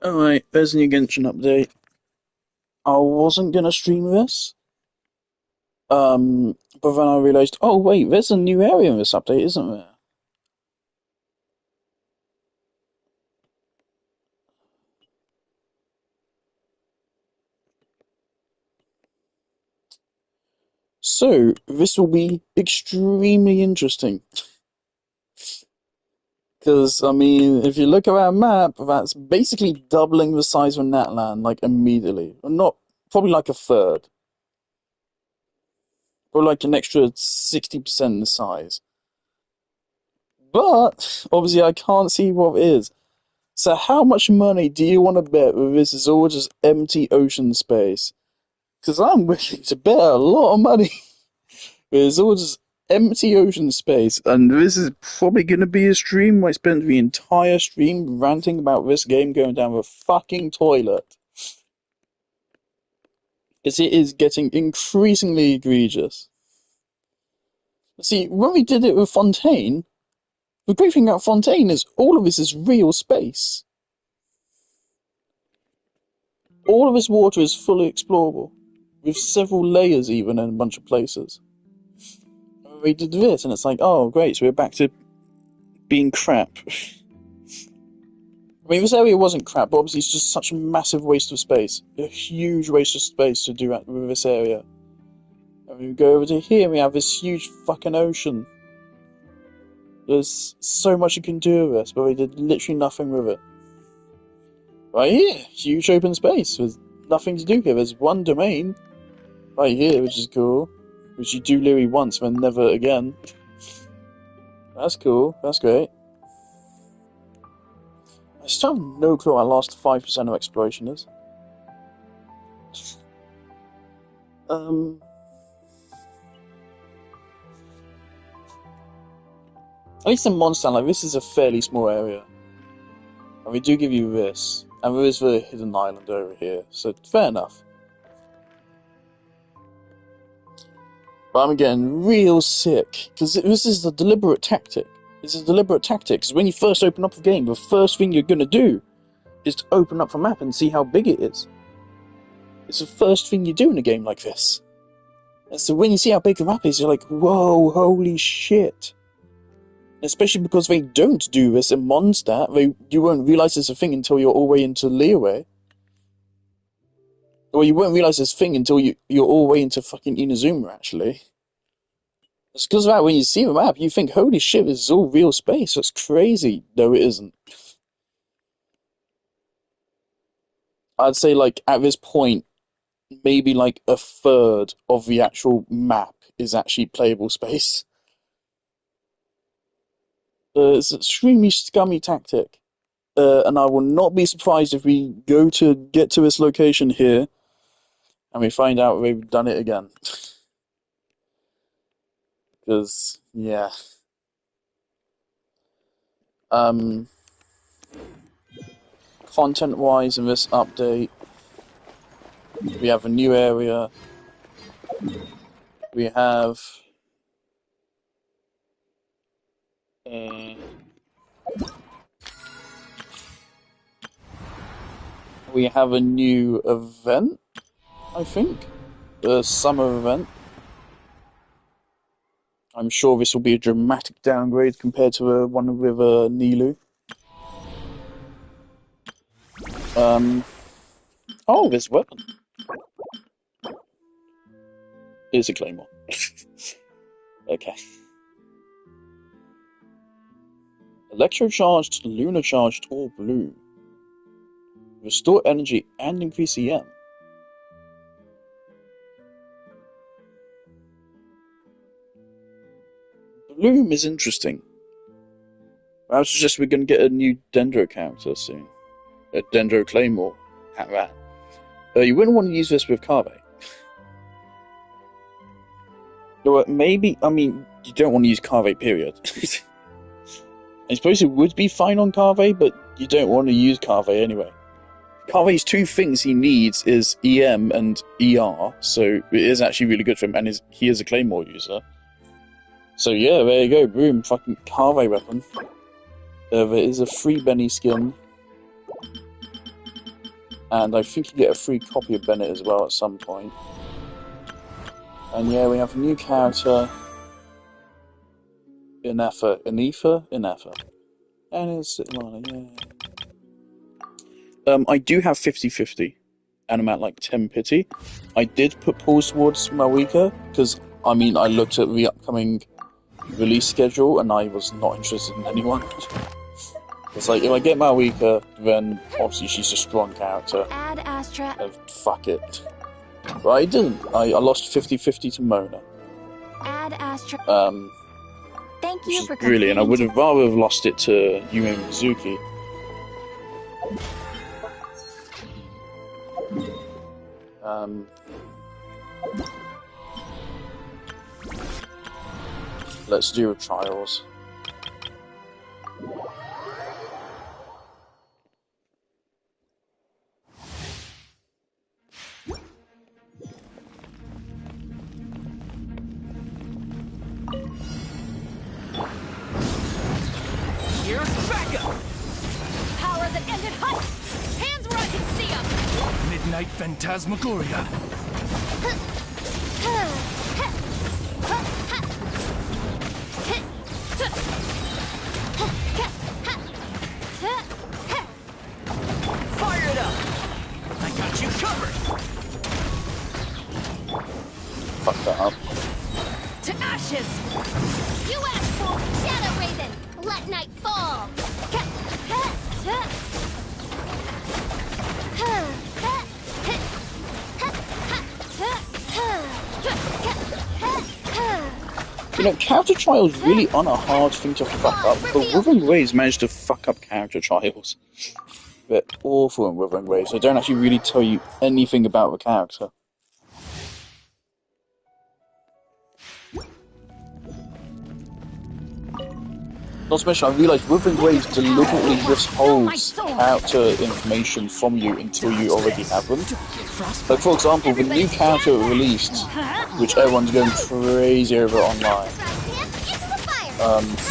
Alright, there's a new Genshin update. I wasn't gonna stream this, but then I realized, oh wait, there's a new area in this update, isn't there? So, this will be extremely interesting. Because, I mean, if you look at our map, that's basically doubling the size of Natlan, like, immediately. Or not, probably like a third. Or like an extra 60% the size. But, obviously, I can't see what it is. So how much money do you want to bet that this is all just empty ocean space? Because I'm willing to bet a lot of money. It's all just empty ocean space, and this is probably going to be a stream where I spend the entire stream ranting about this game going down the fucking toilet. Because it is getting increasingly egregious. See, when we did it with Fontaine, the great thing about Fontaine is all of this is real space. All of this water is fully explorable, with several layers even in a bunch of places. We did this, and it's like, oh, great, so we're back to being crap. I mean, this area wasn't crap, but obviously it's just such a massive waste of space. A huge waste of space to do with this area. And we go over to here, and we have this huge fucking ocean. There's so much you can do with this, but we did literally nothing with it. Right here, huge open space with nothing to do here. There's one domain right here, which is cool. Which you do literally once, then never again. That's cool, that's great. I still have no clue what our last 5% of exploration is. At least in Mondstadt, like, this is a fairly small area. And we do give you this. And there is the hidden island over here, so fair enough. But I'm getting real sick, because this is a deliberate tactic. This is a deliberate tactic, because when you first open up the game, the first thing you're going to do is to open up the map and see how big it is. It's the first thing you do in a game like this. And so when you see how big the map is, you're like, whoa, holy shit. Especially because they don't do this in Mondstadt. You won't realise it's a thing until you're all the way into Liyue. Or you won't realise it's a thing until you're all the way into fucking Inazuma, actually. It's because of that, when you see the map, you think, holy shit, this is all real space. That's crazy. No, it isn't. I'd say, like, at this point, maybe, like, a third of the actual map is actually playable space. It's an extremely scummy tactic. And I will not be surprised if we go to get to this location here and we find out we've done it again. Because, yeah. Um, Content-wise in this update, we have a new area. We have a... We have a new event, I think. A summer event. I'm sure this will be a dramatic downgrade compared to the one with Nilu. Oh, there's a weapon. Here's a claymore. Okay. Electrocharged, lunar charged, or blue. Restore energy and increase EM. Bloom is interesting. I suggest we're going to get a new Dendro character soon. A Dendro Claymore. At that. You wouldn't want to use this with Carve. Or maybe, I mean, you don't want to use Carve, period. I suppose it would be fine on Carve, but you don't want to use Carve anyway. Carve's two things he needs is EM and ER, so it is actually really good for him, and he is a Claymore user. So yeah, there you go, boom, fucking Carve weapon. There is a free Benny skin. And I think you get a free copy of Bennett as well at some point. And yeah, we have a new character, Inefa. And it's yeah. I do have 50-50, and I'm at like 10 pity. I did put pulls towards Malwika, because, I mean, I looked at the upcoming release schedule, and I was not interested in anyone. It's like, if I get Malwika, then obviously she's a strong character. Add Astra. Fuck it. But I didn't. I lost 50-50 to Mona. Add Astra. Thank you for brilliant. I would have rather have lost it to Yumi Mizuki. Let's do trials. Here's backup! Power that ended Hunt! Hands where I can see them! Midnight Phantasmagoria. Fire it up! I got you covered! Fuck that up. To ashes! You asked for Shadow Raven! Let night fall! You know, character trials really aren't a hard thing to fuck up, but Wuthering Waves managed to fuck up character trials. They're awful in Wuthering Waves. They don't actually really tell you anything about the character. Not to mention, I realised Wuthering Waves deliberately withholds character information from you until you already have them. Like, for example, the new character released, which everyone's going crazy over online,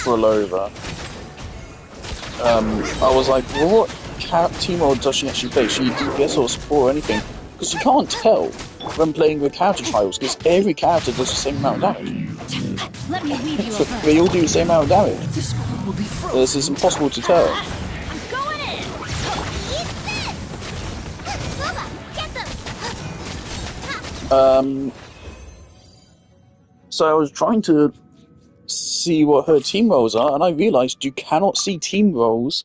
Frolova. I was like, well, what team role does she actually play? She DPS or support or anything? Because you can't tell when playing with character trials, because every character does the same amount of damage. Let me weave you They all do the same amount of damage. This is impossible to tell. I'm going in! Eat this! Lola, get them! So I was trying to see what her team roles are, and I realised you cannot see team roles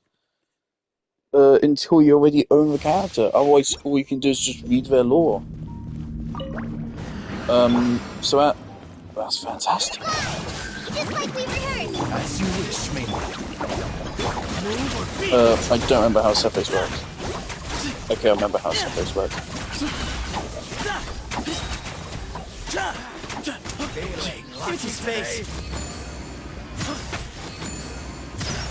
until you already own the character. Otherwise, all you can do is just read their lore. So that's fantastic. Just like we rehearsed! As you wish, Maiden. I don't remember how Surface works. Okay, I remember how Surface works. Empty space.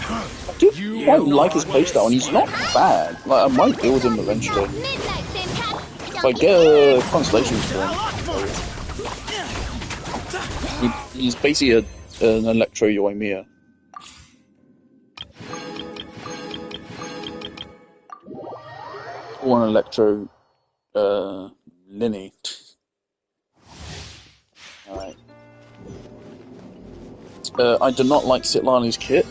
I do quite like his playstyle, and he's not bad. Like, I might build him eventually. If I get a Constellation for him. He's basically an Electro Yoimiya. Or an Electro Linny. Alright. I do not like Citlani's kit.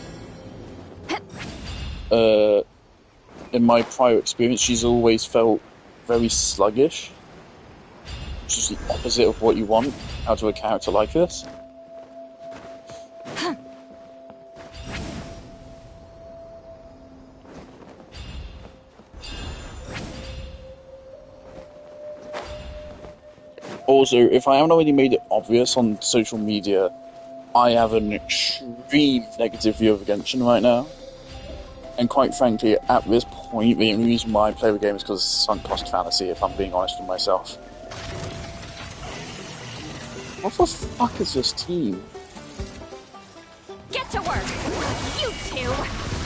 In my prior experience, she's always felt very sluggish. Which is the opposite of what you want out of a character like this. Also, if I haven't already made it obvious on social media, I have an extreme negative view of Genshin right now. And quite frankly, at this point, the only reason why I play the game is because it's sunk cost fallacy, if I'm being honest with myself. What the fuck is this team? Get to work! You two!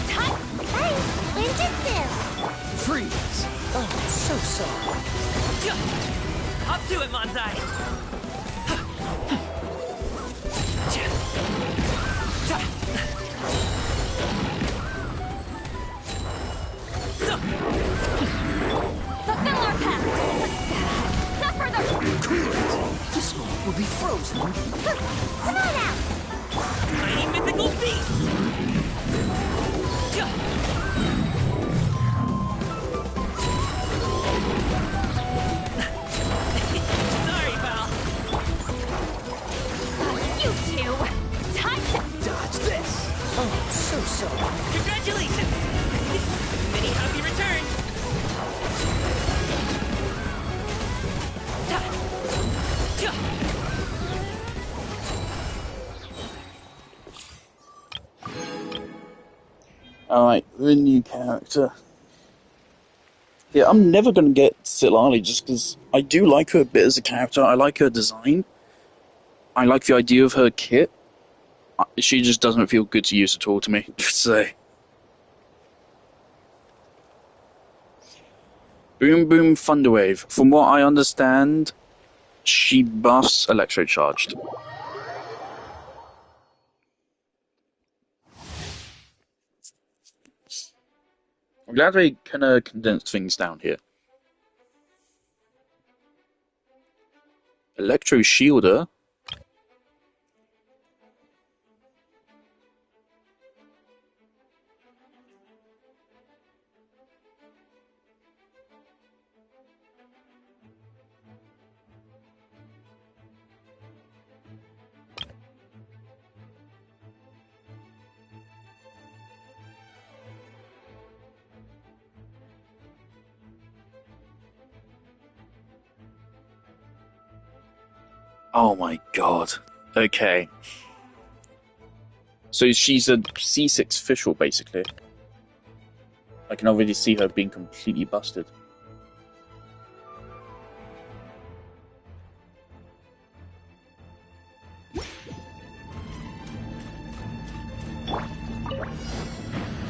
Time! Hey! Ninjutsu! Freeze. Oh, so sorry. Up to it, Manzai. frozen. Come on out! Tiny mythical beast! Sorry, pal. You two! Time to... Dodge this! Oh, so sorry. Congratulations! Many happy returns! Alright, the new character. Yeah, I'm never gonna get Silali just because I do like her a bit as a character. I like her design. I like the idea of her kit. She just doesn't feel good to use at all to me. So. Boom Boom Thunderwave. From what I understand, she buffs Electrocharged. I'm glad they kind of condensed things down here. Electro Shielder. Oh my god. Okay. So she's a C6 official, basically. I can already see her being completely busted.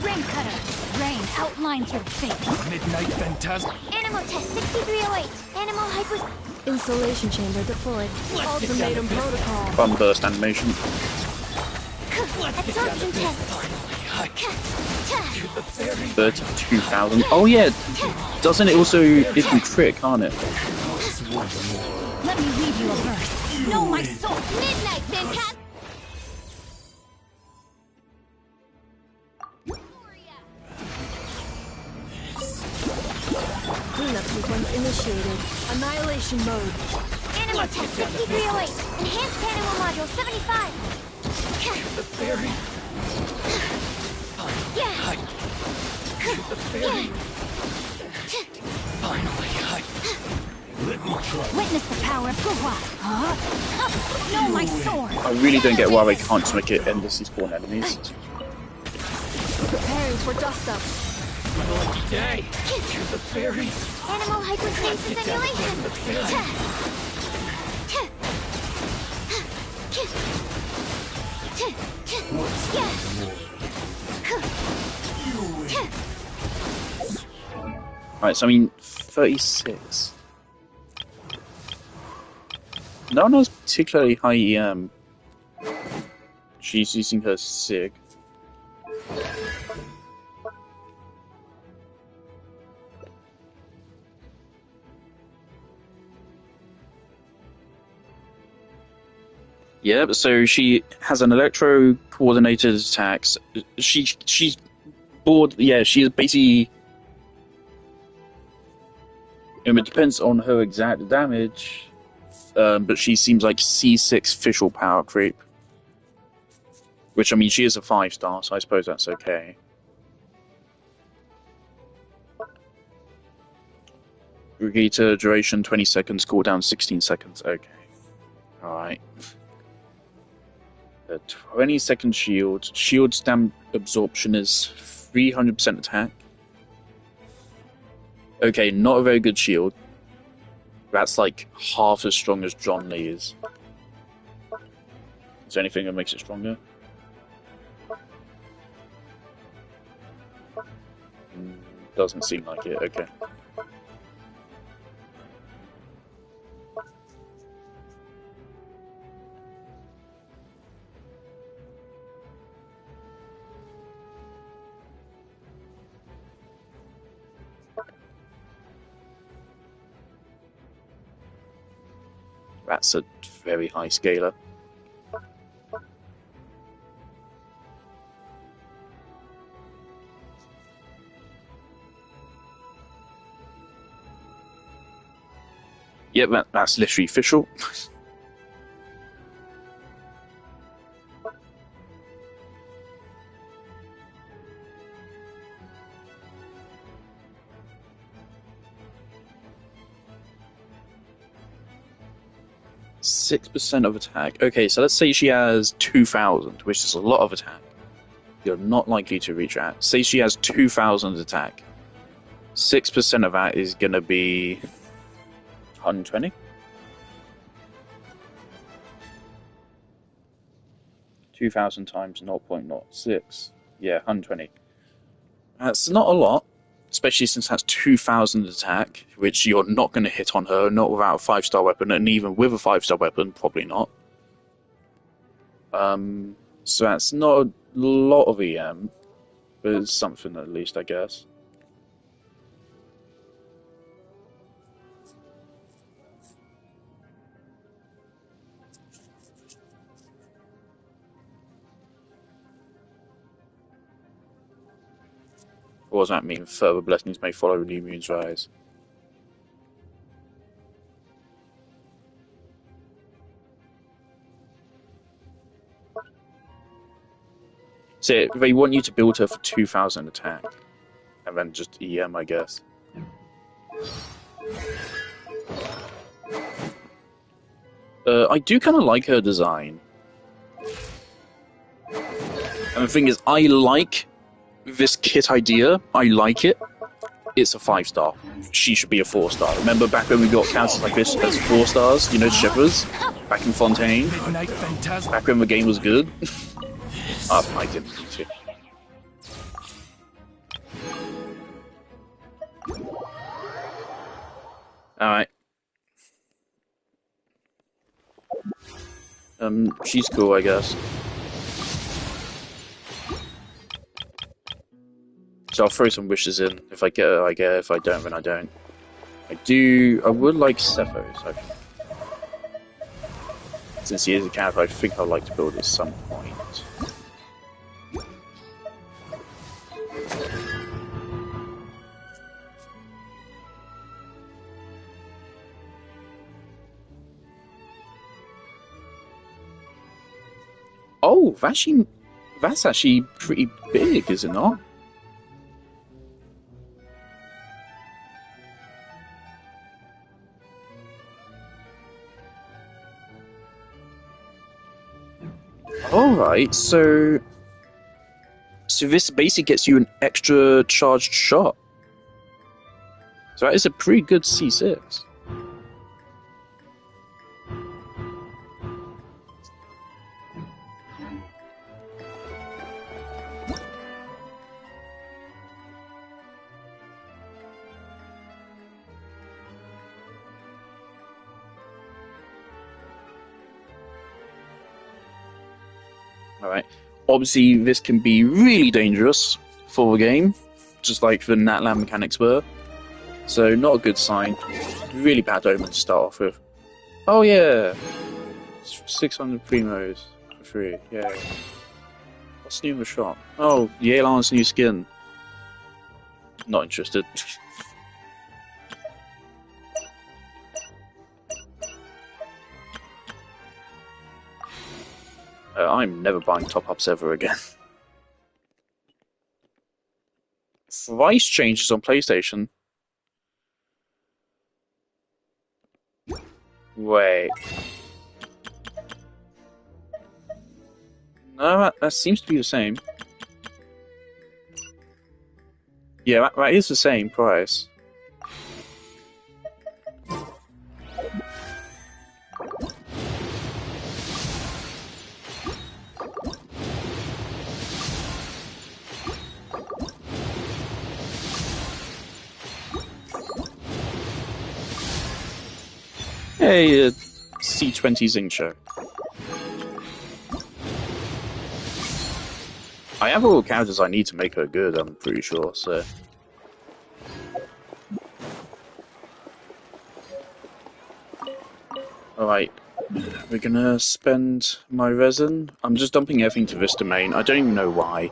Rain Cutter! Rain outlines your fate. Midnight Phantasm. Animal test 6308. Animal hypos... Installation chamber deployed. Ultimatum protocol. Fun burst animation. Absorption test. 32,000. Oh yeah, doesn't it also issue crit, can't it? Let me read you a verse. Know my soul. Midnight Phantasm. Cleanup sequence initiated. Annihilation mode. Animal test 6308. Enhanced animal module 75. The fairy. Yeah. The fairy. Finally, let me try. Witness the power of Guhua. Huh? Know my sword. I really don't get why they can't just make it endlessly spawn enemies. Preparing for dust up. Lucky day. The fairy. Animal hypostasis simulation. Right, so I mean, 36. No one has particularly high EM. She's using her SIG. Yeah, so she has an electro-coordinated attacks. She's bored. Yeah, she is basically. It depends on her exact damage, but she seems like C6 official power creep. Which, I mean, she is a 5-star, so I suppose that's okay. Brigitte, duration 20 seconds, cooldown 16 seconds. Okay. Alright. The 20-second shield. Shield stamp absorption is 300% attack. Okay, not a very good shield. That's like half as strong as John Lee is. Is there anything that makes it stronger? Doesn't seem like it, okay. That's a very high scaler. Yep, that's literally official. %6 of attack. Okay, so let's say she has 2,000, which is a lot of attack. You're not likely to reach that. Say she has 2,000 attack. 6% of that is gonna be 120. 2,000 times 0.06. Yeah, 120. That's not a lot, especially since that's 2,000 attack, which you're not going to hit on her, not without a 5-star weapon, and even with a 5-star weapon, probably not. So that's not a lot of EM, but it's something at least, I guess. What does that mean? Further blessings may follow new moon's rise. So they want you to build her for 2,000 attack, and then just EM, I guess. I do kind of like her design. And the thing is, I like this kit idea. I like it. It's a 5-star. She should be a 4-star. Remember back when we got counters like this as 4 stars? You know, Shepherds? Back in Fontaine? Midnight Phantasm. Back when the game was good? I didn't need to. Alright. She's cool, I guess. So I'll throw some wishes in. If I get her, I get her. If I don't, then I don't. I would like Cephos. Since he is a character, I think I'd like to build at some point. Oh, that's actually pretty big, is it not? Alright, so this basically gets you an extra charged shot. So that is a pretty good C6. Alright. Obviously, this can be really dangerous for the game, just like the Natlan mechanics were. So, not a good sign. Really bad omen to start off with. Oh, yeah! 600 primos for free, yeah. What's new in the shop? Oh, Yelan's new skin. Not interested. I'm never buying top-ups ever again. Price changes on PlayStation. Wait. No, that seems to be the same. Yeah, that is the same price. Hey, C20 Zing Show. I have all the characters I need to make her good, I'm pretty sure, so... Alright, we're gonna spend my resin. I'm just dumping everything to Vista Main. I don't even know why.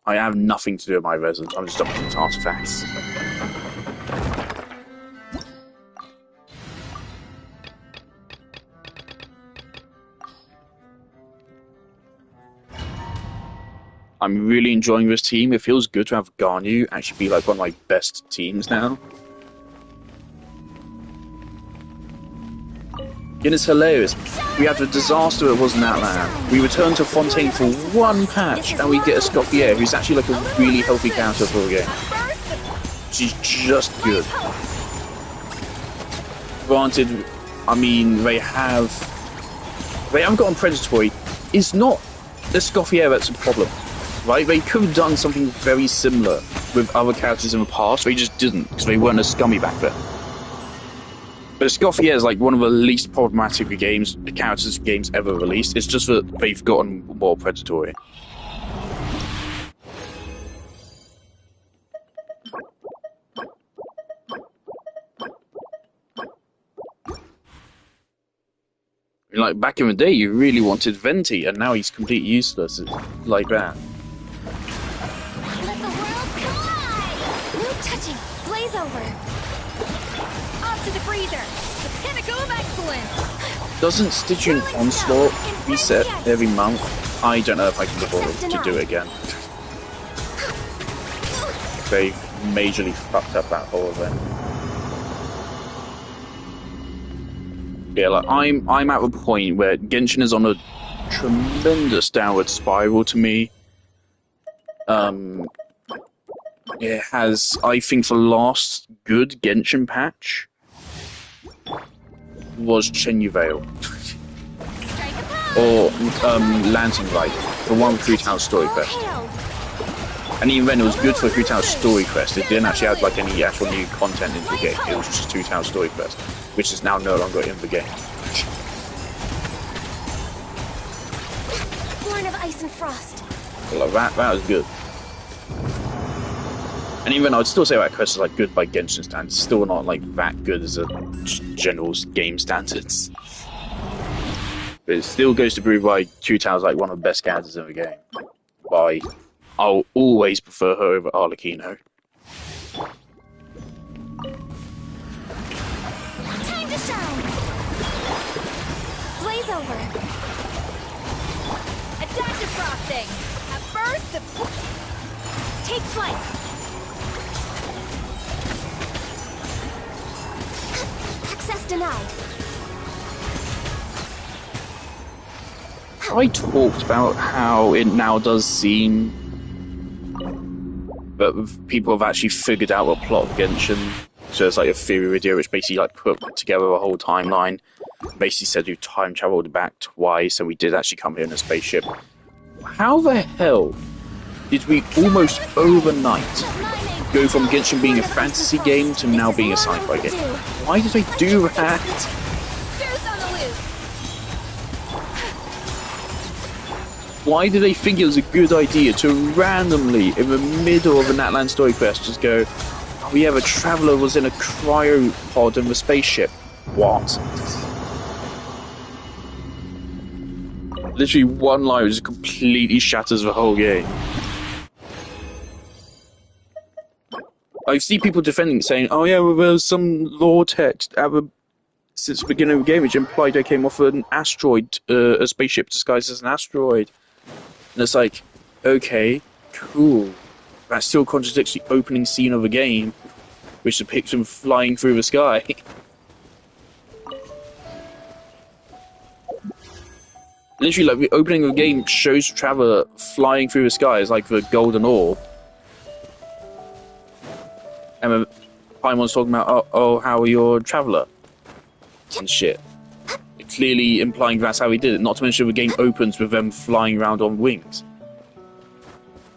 I have nothing to do with my resin. I'm just dumping into artifacts. I'm really enjoying this team. It feels good to have Garnu actually be like one of my best teams now. And it's hilarious. We had the disaster it was in Outland. We return to Fontaine for one patch and we get a Scoffier who's actually like a really healthy character for the game. She's just good. Granted, I mean, they haven't gotten Predatory. It's not the Scoffier that's a problem, right? They could have done something very similar with other characters in the past, they just didn't, because they weren't as scummy back then. But Scoffier is like one of the least problematic characters games ever released. It's just that they've gotten more predatory. Like back in the day, you really wanted Venti, and now he's completely useless. It's like that. Let the world collide! No touching! Blaze over! Off to the freezer! The pinnacle of excellence! Doesn't Stygian Onslaught reset every month? I don't know if I can afford to do it again. They majorly fucked up that whole event. Yeah, like I'm at the point where Genshin is on a tremendous downward spiral to me. It has, I think, the last good Genshin patch was Chenyu Vale. Or Lantern Light, the one with 3 Town Story Quest. And even then it was good for 3 Town Story Quest. It didn't actually add like any actual new content into the game. It was just 2 Town Story Quest, which is now no longer in the game. Born of ice and frost. Well, that was good. And even I'd still say that quest is like good by Genshin standards. Still not like that good as a general game standards. But it still goes to prove why Q-Tao's like one of the best characters in the game. Why I'll always prefer her over Arlecchino. Time to shine! Blaze over! Adaptive frosting! A burst of... Take flight! Access denied. I talked about how it now does seem that people have actually figured out the plot of Genshin. So there's like a theory video which basically like put together a whole timeline. Basically said you time traveled back twice and we did actually come here in a spaceship. How the hell did we almost overnight go from Genshin being a fantasy game to now being a sci-fi game? Why did they do that? Juice on the loose! Why did they think it was a good idea to randomly, in the middle of an Atlan story quest, just go, oh yeah, the Traveler was in a cryopod in the spaceship? What? Literally one line just completely shatters the whole game. I see people defending, saying, oh yeah, well, there's some lore text since the beginning of the game which implied they came off an asteroid, a spaceship disguised as an asteroid. And it's like, okay, cool. That still contradicts the opening scene of the game, which depicts him flying through the sky. Literally, like, the opening of the game shows Traveler flying through the sky as, like, the golden orb. And Paimon's talking about, oh, how are your Traveler? And shit. Clearly implying that's how he did it, not to mention the game opens with them flying around on wings.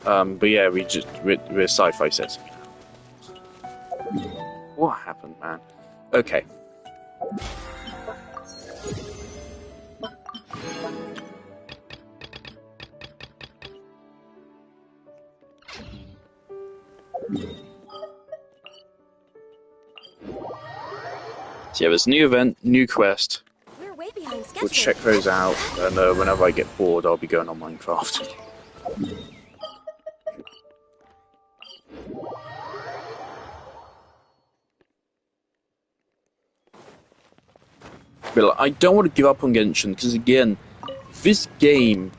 But yeah, we're sci-fi setting now. What happened, man? Okay. So yeah, there's a new event, new quest. We'll check those out, and whenever I get bored, I'll be going on Minecraft. But like, I don't want to give up on Genshin, because again, this game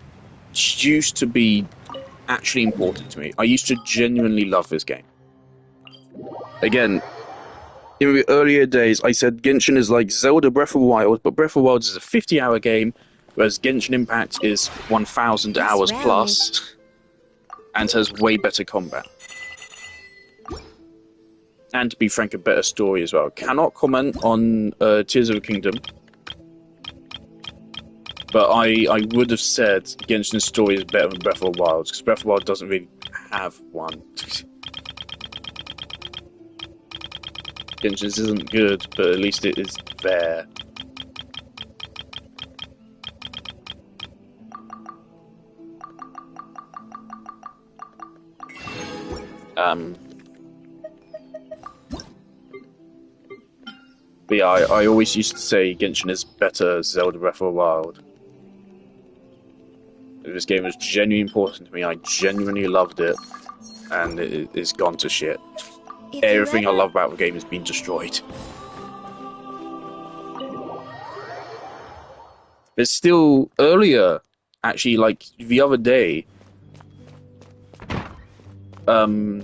used to be actually important to me. I used to genuinely love this game. Again, in the earlier days, I said Genshin is like Zelda Breath of the Wild, but Breath of the Wild is a 50-hour game, whereas Genshin Impact is 1,000 hours plus, and has way better combat. And to be frank, a better story as well. Cannot comment on Tears of the Kingdom, but I would have said Genshin's story is better than Breath of the Wild, because Breath of the Wild doesn't really have one. Genshin's isn't good, but at least it is there. But yeah, I always used to say Genshin is better Zelda Breath of the Wild. This game was genuinely important to me. I genuinely loved it, and it's gone to shit. Everything I love about the game has been destroyed. But still, earlier, actually, like the other day, I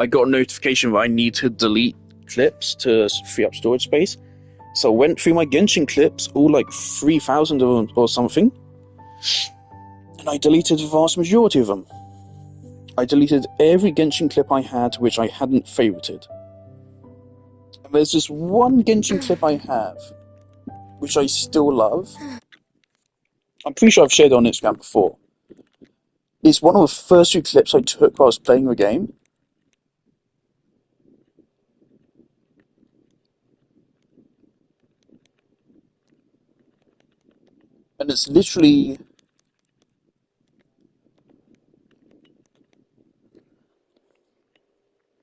got a notification that I need to delete clips to free up storage space. So I went through my Genshin clips, all like 3,000 of them or something, and I deleted the vast majority of them. I deleted every Genshin clip I had which I hadn't favorited. And there's just one Genshin clip I have which I still love. I'm pretty sure I've shared it on Instagram before. It's one of the first few clips I took while I was playing the game. And it's literally...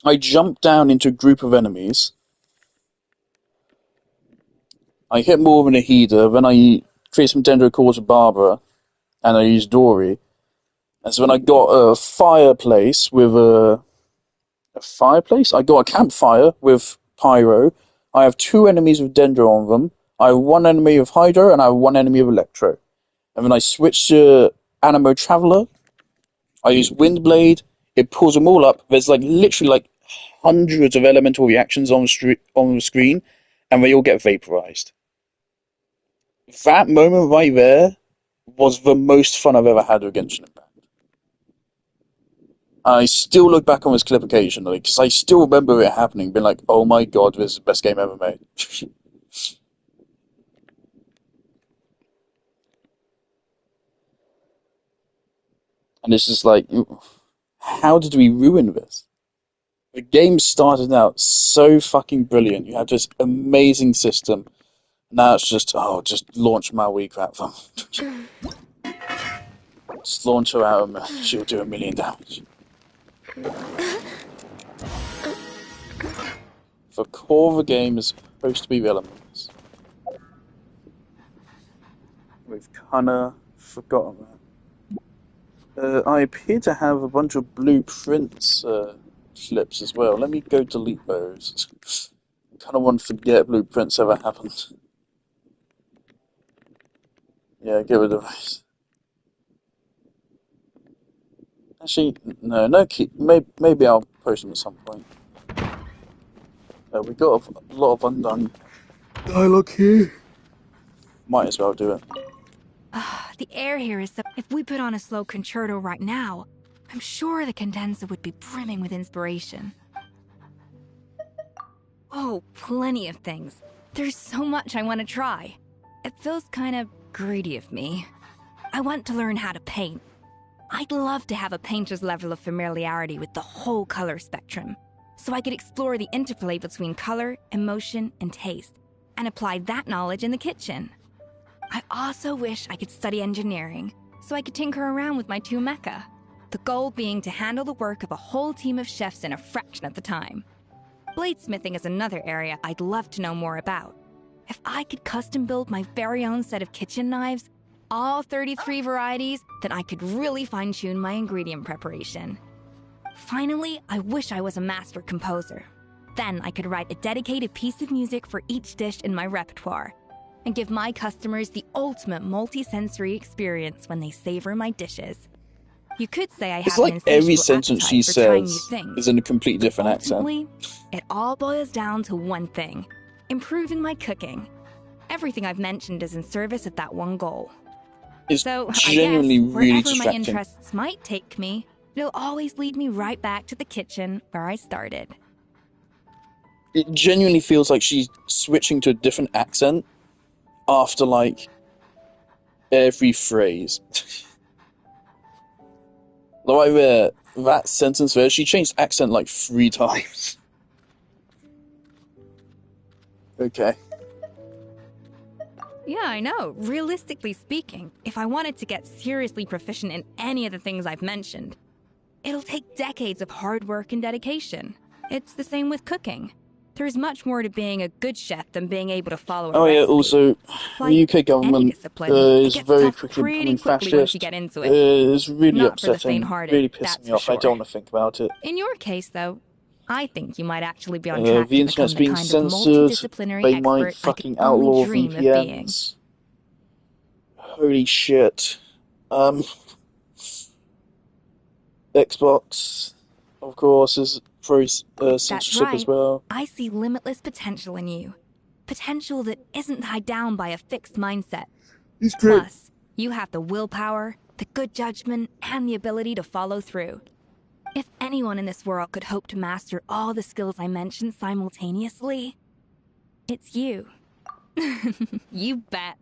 I jumped down into a group of enemies. I hit more than a heater, then I create some dendro calls with Barbara, and I used Dory. And so when I got a fireplace with a fireplace? I got a campfire with Pyro. I have 2 enemies with Dendro on them. I have 1 enemy of Hydro, and I have 1 enemy of Electro. And then I switch to Animo Traveler. I use Windblade. It pulls them all up. There's like literally like hundreds of elemental reactions on the screen, and they all get vaporized. That moment right there was the most fun I've ever had with Genshin Impact. I still look back on this clip occasionally, because I still remember it happening, being like, oh my god, this is the best game ever made. And it's just like, how did we ruin this? The game started out so fucking brilliant. You had this amazing system. Now it's just, just launch Maui crap them. Just launch her out and she'll do 1,000,000 damage. The core of the game is supposed to be the elements. We've kinda forgotten that. I appear to have a bunch of blueprints clips as well. Let me go delete those. Kinda want to forget blueprints ever happened. Yeah, get rid of those. Actually, no key. Maybe I'll post them at some point. We got a lot of undone dialogue here. Might as well do it. The air here is so... If we put on a slow concerto right now, I'm sure the condenser would be brimming with inspiration. Oh, plenty of things. There's so much I want to try. It feels kind of greedy of me. I want to learn how to paint. I'd love to have a painter's level of familiarity with the whole color spectrum, so I could explore the interplay between color, emotion, and taste, and apply that knowledge in the kitchen. I also wish I could study engineering, so I could tinker around with my 2 mecha. The goal being to handle the work of a whole team of chefs in a fraction of the time. Bladesmithing is another area I'd love to know more about. If I could custom build my very own set of kitchen knives, all 33 varieties, then I could really fine-tune my ingredient preparation. Finally, I wish I was a master composer. Then I could write a dedicated piece of music for each dish in my repertoire and give my customers the ultimate multi-sensory experience when they savor my dishes. You could say I It's have an like every insatiable sentence she appetite for trying new says things. is in a completely different accent. Ultimately, it all boils down to one thing: improving my cooking. Everything I've mentioned is in service of that one goal. It's So, genuinely I guess, really wherever my distracting. interests might take me, it'll always lead me right back to the kitchen where I started. It genuinely feels like she's switching to a different accent after, like, every phrase. Like, that sentence there, she changed accent like 3 times. Okay. Yeah, I know. Realistically speaking, if I wanted to get seriously proficient in any of the things I've mentioned, it'll take decades of hard work and dedication. It's the same with cooking. There's much more to being a good chef than being able to follow a Oh yeah, recipe. also, Like the UK any government discipline, it is gets very tough quickly pretty becoming quickly once you fascist. get into it. It's really Not for the upsetting, faint-hearted, really pissing that's me for off. I sure. don't want to think about it. In your case, though, I think you might actually be on track The to become internet's the being kind of censored. multidisciplinary They might expert I could fucking only outlaw dream of being. VPNs. Holy shit. Xbox, of course, is pro That's censorship as right. well. I see limitless potential in you. Potential that isn't tied down by a fixed mindset. He's great. Plus, you have the willpower, the good judgment, and the ability to follow through. If anyone in this world could hope to master all the skills I mentioned simultaneously, it's you. You bet.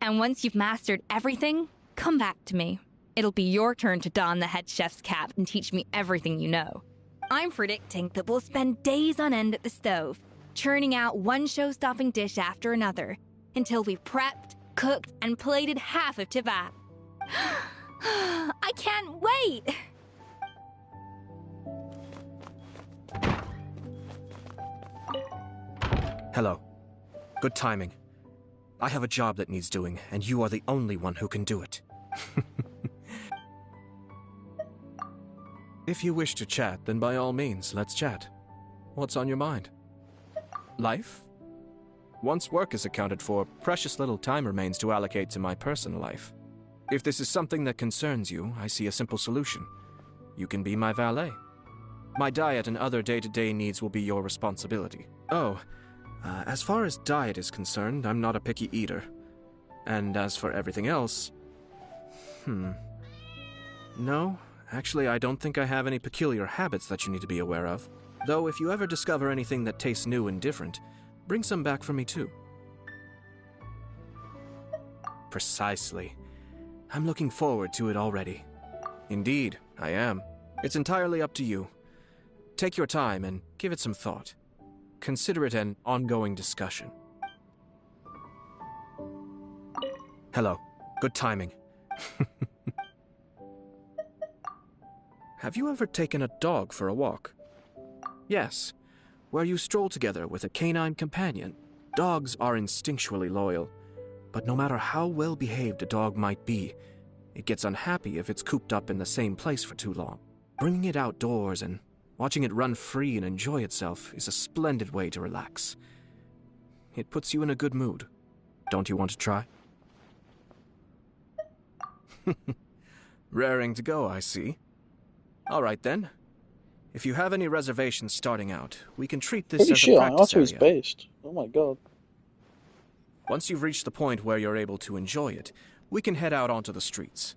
And once you've mastered everything, come back to me. It'll be your turn to don the head chef's cap and teach me everything you know. I'm predicting that we'll spend days on end at the stove, churning out one show-stopping dish after another, until we've prepped, cooked, and plated half of Tibet. I can't wait! Hello. Good timing. I have a job that needs doing, and you are the only one who can do it. If you wish to chat, then by all means, let's chat. What's on your mind? Life? Once work is accounted for, precious little time remains to allocate to my personal life. If this is something that concerns you, I see a simple solution. You can be my valet. My diet and other day-to-day needs will be your responsibility. Oh, as far as diet is concerned, I'm not a picky eater. And as for everything else... No, actually I don't think I have any peculiar habits that you need to be aware of. Though if you ever discover anything that tastes new and different, bring some back for me too. Precisely. I'm looking forward to it already. Indeed, I am. It's entirely up to you. Take your time and give it some thought. Consider it an ongoing discussion. Hello. Good timing. Have you ever taken a dog for a walk? Yes, where you stroll together with a canine companion. Dogs are instinctually loyal, but no matter how well behaved a dog might be, it gets unhappy if it's cooped up in the same place for too long. Bringing it outdoors and watching it run free and enjoy itself is a splendid way to relax. It puts you in a good mood. Don't you want to try? Raring to go, I see. All right then. If you have any reservations starting out, we can treat this Holy as shit, a I practice asked where it's area. based. Oh my god. Once you've reached the point where you're able to enjoy it, we can head out onto the streets,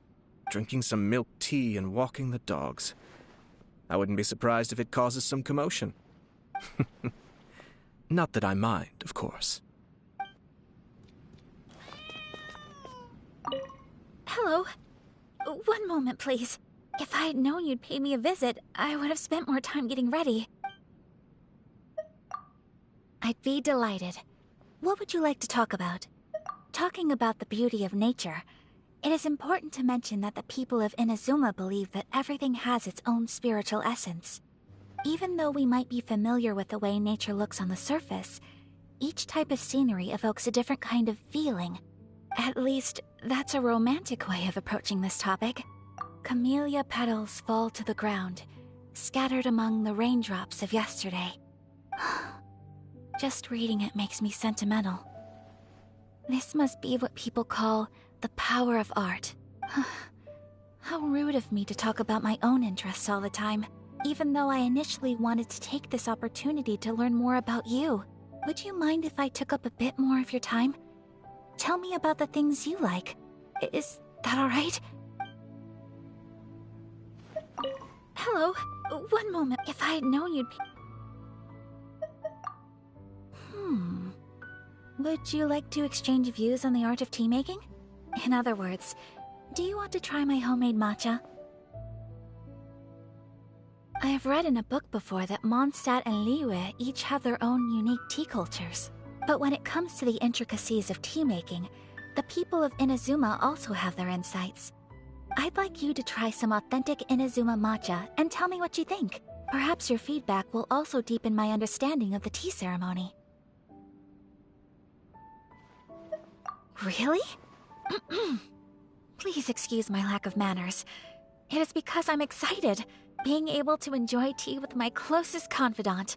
drinking some milk tea and walking the dogs. I wouldn't be surprised if it causes some commotion. Not that I mind, of course. Hello. One moment, please. If I had known you'd pay me a visit, I would have spent more time getting ready. I'd be delighted. What would you like to talk about? Talking about the beauty of nature, it is important to mention that the people of Inazuma believe that everything has its own spiritual essence. Even though we might be familiar with the way nature looks on the surface, each type of scenery evokes a different kind of feeling. At least, that's a romantic way of approaching this topic. Camellia petals fall to the ground, scattered among the raindrops of yesterday. Just reading it makes me sentimental. This must be what people call the power of art. How rude of me to talk about my own interests all the time, even though I initially wanted to take this opportunity to learn more about you. Would you mind if I took up a bit more of your time? Tell me about the things you like. Is that alright? Hello. One moment. If I had known you'd be... Would you like to exchange views on the art of tea making? In other words, do you want to try my homemade matcha? I have read in a book before that Mondstadt and Liyue each have their own unique tea cultures. But when it comes to the intricacies of tea making, the people of Inazuma also have their insights. I'd like you to try some authentic Inazuma matcha and tell me what you think. Perhaps your feedback will also deepen my understanding of the tea ceremony. Really? Please excuse my lack of manners. It is because I'm excited, being able to enjoy tea with my closest confidant.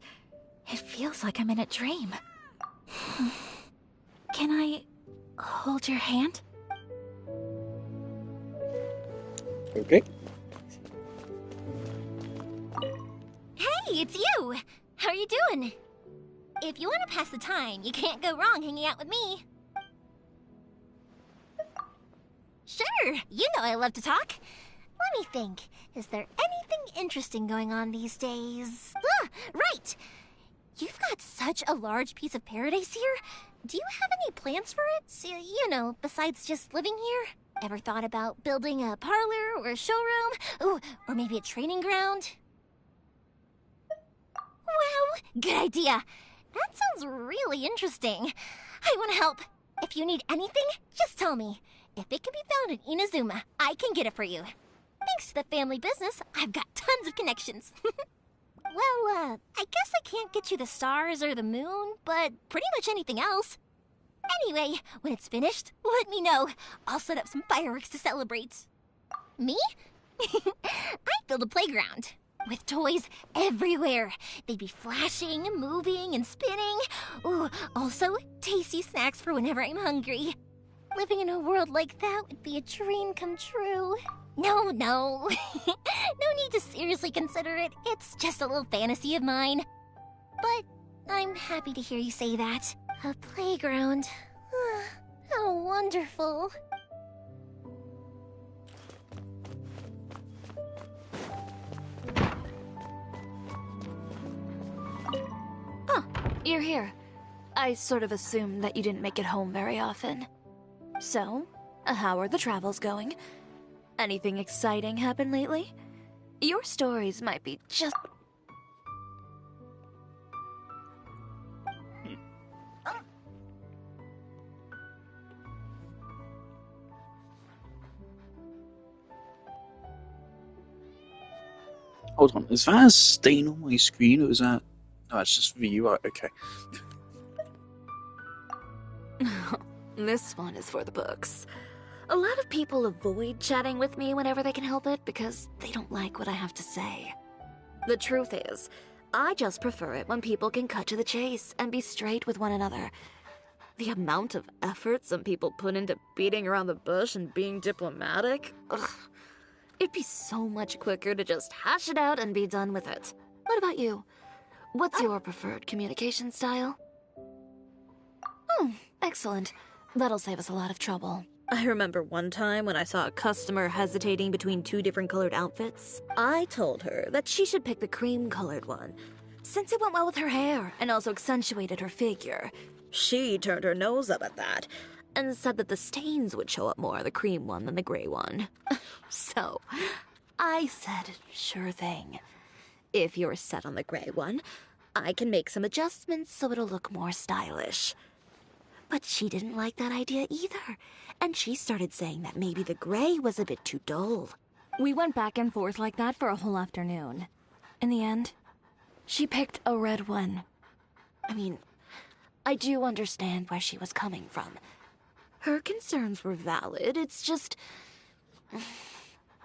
It feels like I'm in a dream. Can I hold your hand? Okay. Hey, it's you! How are you doing? If you want to pass the time, you can't go wrong hanging out with me. Sure, you know I love to talk. Let me think. Is there anything interesting going on these days? Ah, right! You've got such a large piece of paradise here. Do you have any plans for it? So, you know, besides just living here? Ever thought about building a parlor or a showroom? Ooh, or maybe a training ground? Wow, good idea. That sounds really interesting. I want to help. If you need anything, just tell me. If it can be found in Inazuma, I can get it for you. Thanks to the family business, I've got tons of connections. Well, I guess I can't get you the stars or the moon, but pretty much anything else. Anyway, when it's finished, let me know. I'll set up some fireworks to celebrate. Me? I'd build a playground. With toys everywhere. They'd be flashing, moving, and spinning. Ooh, also tasty snacks for whenever I'm hungry. Living in a world like that would be a dream come true. No. No need to seriously consider it. It's just a little fantasy of mine. But I'm happy to hear you say that. A playground. How wonderful. You're here. I sort of assumed that you didn't make it home very often. So, how are the travels going? Anything exciting happen lately? Your stories might be just... Hold on, is that a stain on my screen, or is that... No, it's just the UI, okay. This one is for the books. A lot of people avoid chatting with me whenever they can help it because they don't like what I have to say. The truth is, I just prefer it when people can cut to the chase and be straight with one another. The amount of effort some people put into beating around the bush and being diplomatic, ugh. It'd be so much quicker to just hash it out and be done with it. What about you? What's your preferred communication style? Oh, excellent. That'll save us a lot of trouble. I remember one time when I saw a customer hesitating between two different colored outfits. I told her that she should pick the cream-colored one, since it went well with her hair and also accentuated her figure. She turned her nose up at that and said that the stains would show up more on the cream one than the gray one. So, I said, sure thing. If you're set on the gray one, I can make some adjustments so it'll look more stylish. But she didn't like that idea either, and she started saying that maybe the gray was a bit too dull. We went back and forth like that for a whole afternoon. In the end, she picked a red one. I mean, I do understand where she was coming from. Her concerns were valid, it's just...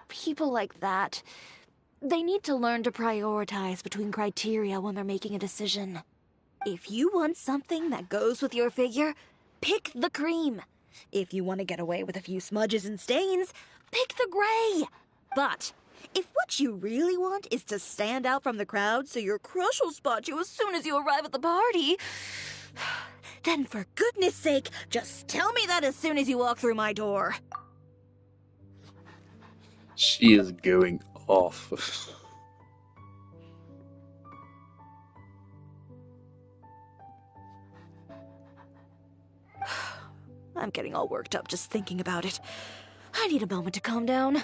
people like that, they need to learn to prioritize between criteria when they're making a decision. If you want something that goes with your figure, pick the cream. If you want to get away with a few smudges and stains, pick the gray. But if what you really want is to stand out from the crowd so your crush will spot you as soon as you arrive at the party, then for goodness sake, just tell me that as soon as you walk through my door. She is going off. I'm getting all worked up just thinking about it. I need a moment to calm down.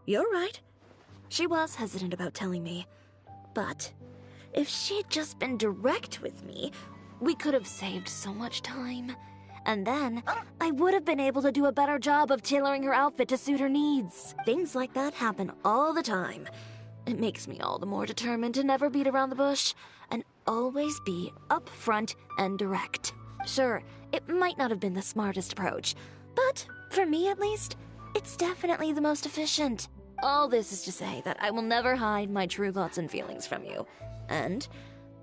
You're right. She was hesitant about telling me. But if she'd just been direct with me, we could have saved so much time. And then I would have been able to do a better job of tailoring her outfit to suit her needs. Things like that happen all the time. It makes me all the more determined to never beat around the bush and always be upfront and direct. Sure, it might not have been the smartest approach, but for me at least, it's definitely the most efficient. All this is to say that I will never hide my true thoughts and feelings from you, and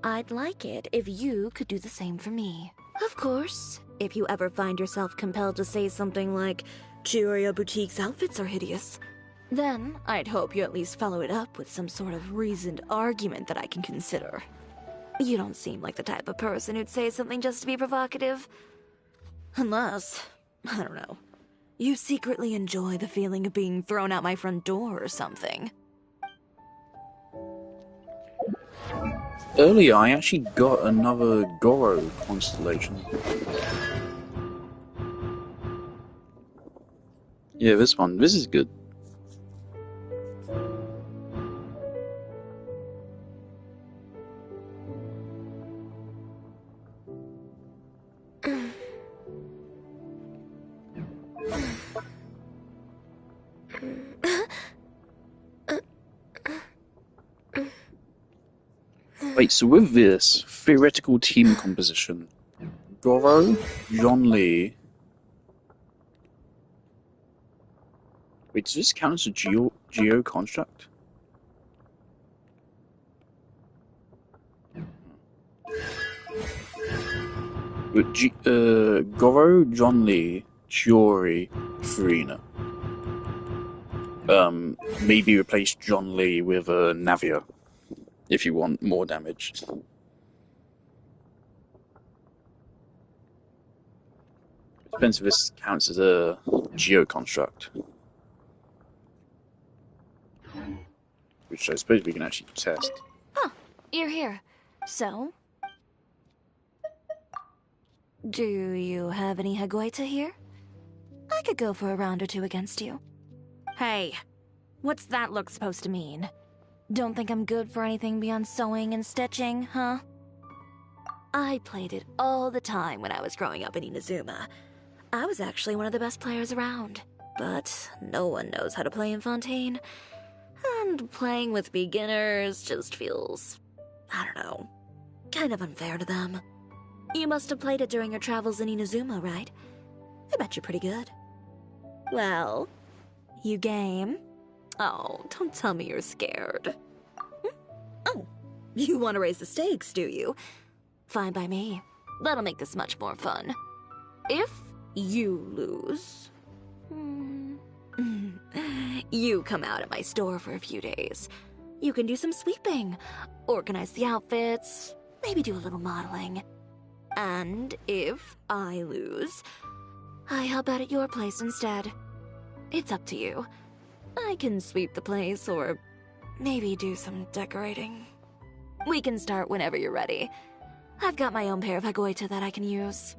I'd like it if you could do the same for me. Of course, if you ever find yourself compelled to say something like, Chiyoya Boutique's outfits are hideous, then I'd hope you at least follow it up with some sort of reasoned argument that I can consider. You don't seem like the type of person who'd say something just to be provocative. Unless, I don't know, you secretly enjoy the feeling of being thrown out my front door or something. Earlier, I actually got another Goro constellation. Yeah, this one. This is good. Wait, so with this theoretical team composition, Goro, Zhongli... Wait, does this count as a geo construct? With Goro, Zhongli, Chiori, Furina. Maybe replace Zhongli with Navia, if you want more damage. Depends if this counts as a geo construct. Which I suppose we can actually test. Huh, you're here. So? Do you have any Hagoita here? I could go for a round or two against you. Hey, what's that look supposed to mean? Don't think I'm good for anything beyond sewing and stitching, huh? I played it all the time when I was growing up in Inazuma. I was actually one of the best players around, but no one knows how to play in Fontaine. And playing with beginners just feels, I don't know, kind of unfair to them. You must have played it during your travels in Inazuma, right? I bet you're pretty good. Well, you game? Oh, don't tell me you're scared. Oh, you want to raise the stakes, do you? Fine by me. That'll make this much more fun. If you lose... you come out at my store for a few days. You can do some sweeping, organize the outfits, maybe do a little modeling. And if I lose, I help out at your place instead. It's up to you. I can sweep the place or maybe do some decorating. We can start whenever you're ready. I've got my own pair of Hagoita that I can use.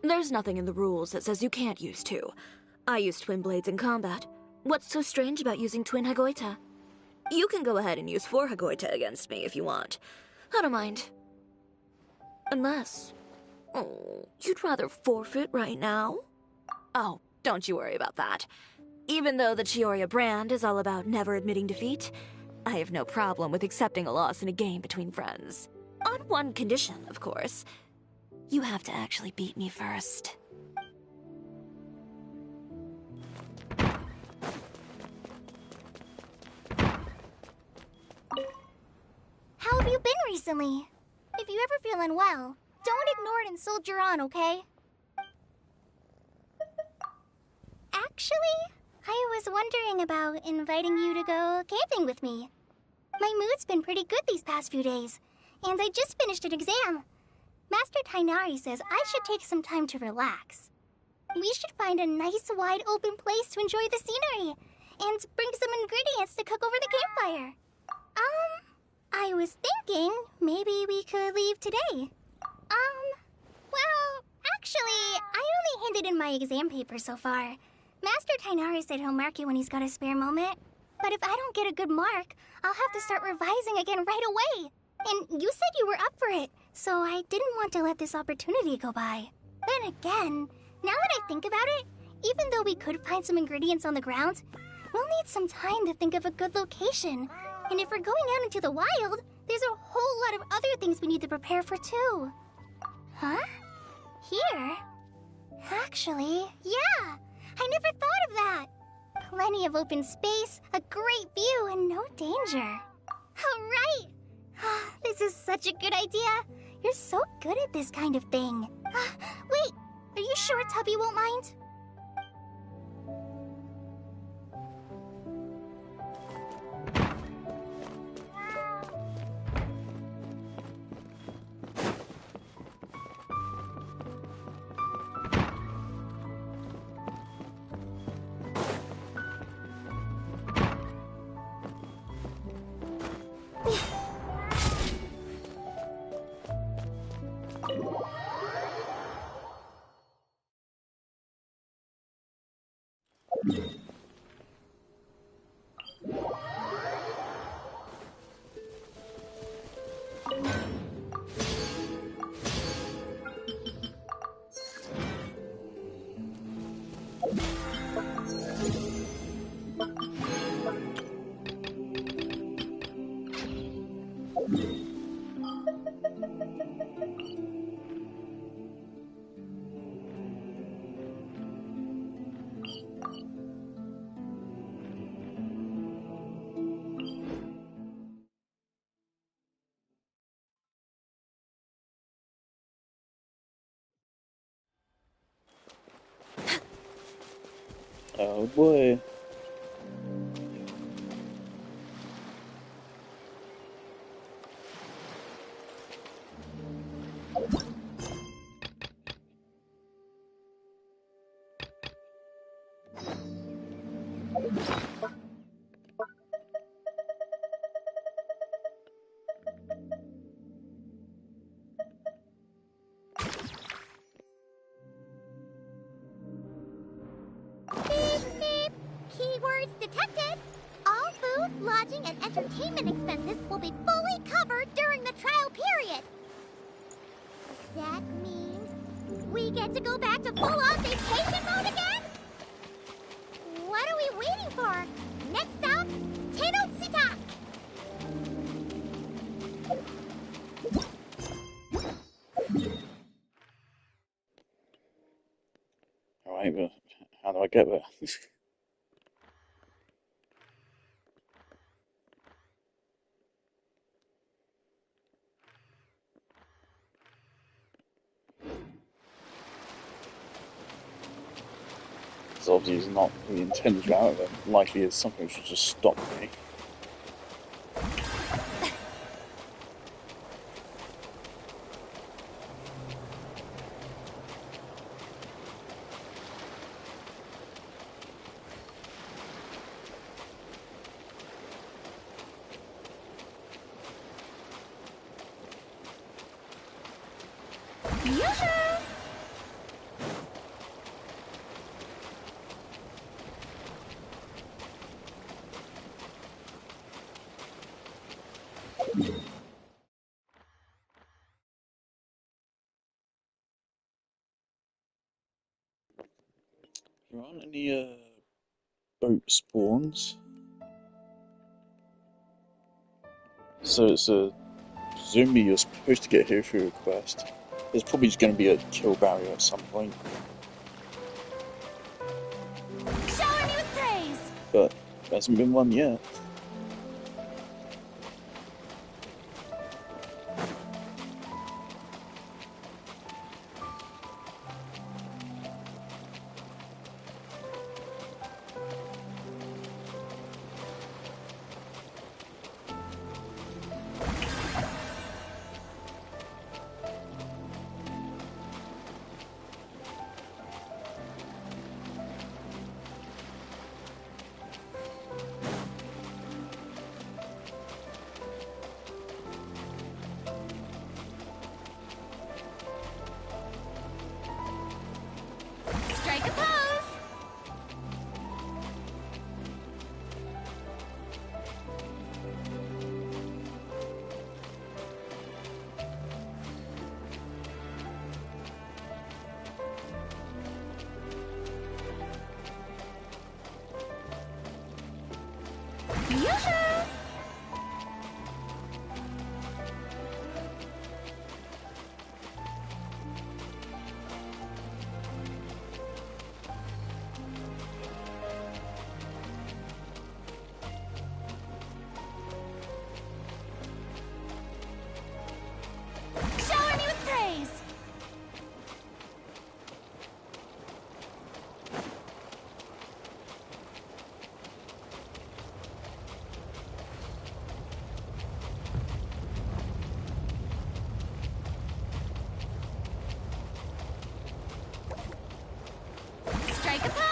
There's nothing in the rules that says you can't use two. I use twin blades in combat. What's so strange about using twin Hagoita? You can go ahead and use 4 Hagoita against me if you want. I don't mind. Unless... oh, you'd rather forfeit right now? Oh, don't you worry about that. Even though the Chiyoya brand is all about never admitting defeat, I have no problem with accepting a loss in a game between friends. On one condition, of course. You have to actually beat me first. How have you been recently? If you ever feel unwell, don't ignore it and soldier on, okay? Actually, I was wondering about inviting you to go camping with me. My mood's been pretty good these past few days, and I just finished an exam. Master Tainari says I should take some time to relax. We should find a nice wide open place to enjoy the scenery, and bring some ingredients to cook over the campfire. I was thinking maybe we could leave today. Well, actually, I only handed in my exam paper so far. Master Tainari said he'll mark it when he's got a spare moment. But if I don't get a good mark, I'll have to start revising again right away. And you said you were up for it, so I didn't want to let this opportunity go by. Then again, now that I think about it, even though we could find some ingredients on the ground, we'll need some time to think of a good location. And if we're going out into the wild, there's a whole lot of other things we need to prepare for too. Huh? Here? Actually, yeah! I never thought of that! Plenty of open space, a great view, and no danger. Alright! This is such a good idea! You're so good at this kind of thing. Wait! Are you sure Tubby won't mind? Oh boy. Beep, beep. Keywords detected. All food, lodging, and entertainment expenses will be fully covered during the trial period. Does that mean we get to go back to full-on vacation mode again? What are we waiting for? Next stop, Tenochtitlan. Alright, but how do I get there? It's obviously not the intended route, but likely is something which should just stop me. There aren't any boat spawns, so it's a presumably you're supposed to get here through a quest. There's probably just going to be a kill barrier at some point. Shower me with praise! But there hasn't been one yet. Strike a pose! Yoo-hoo! Shower me with praise! Strike a pose!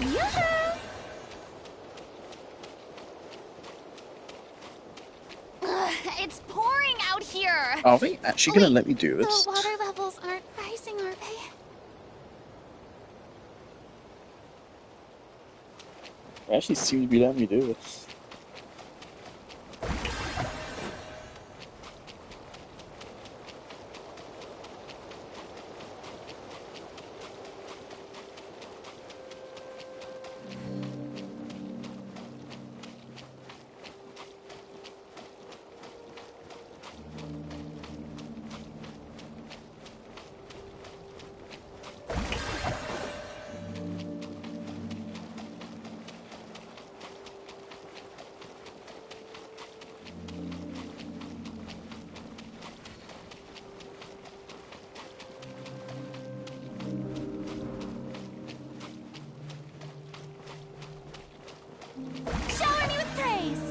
Yoo-hoo! Ugh, it's pouring out here. Are they actually going to Wait, let me do this? The water levels aren't rising, are they? They actually seem to be letting me do this. Shower me with praise!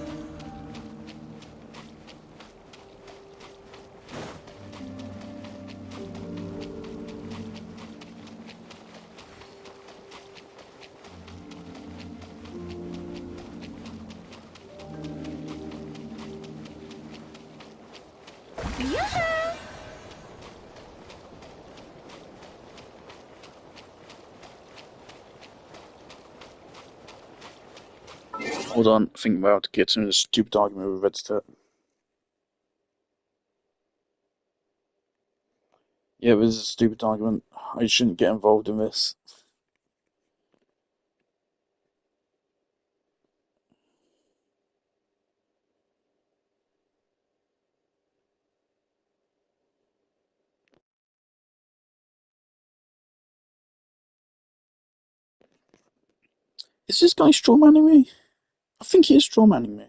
Yoo-hoo! Hold on, I think I'm about to get into a stupid argument with Redstone. Yeah, this is a stupid argument. I shouldn't get involved in this. Is this guy strawmanning me? I think he is strawmanning me.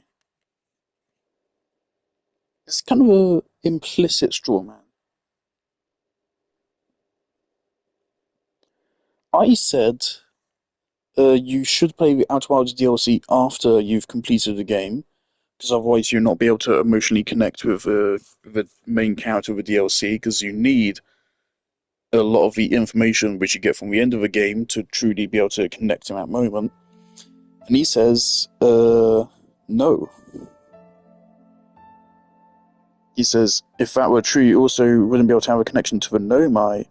It's kind of a implicit strawman. I said you should play the Outer Wilds DLC after you've completed the game, because otherwise you'll not be able to emotionally connect with the main character of the DLC, because you need a lot of the information which you get from the end of the game to truly be able to connect in that moment. And he says, no. He says, if that were true, you also wouldn't be able to have a connection to the Nomai.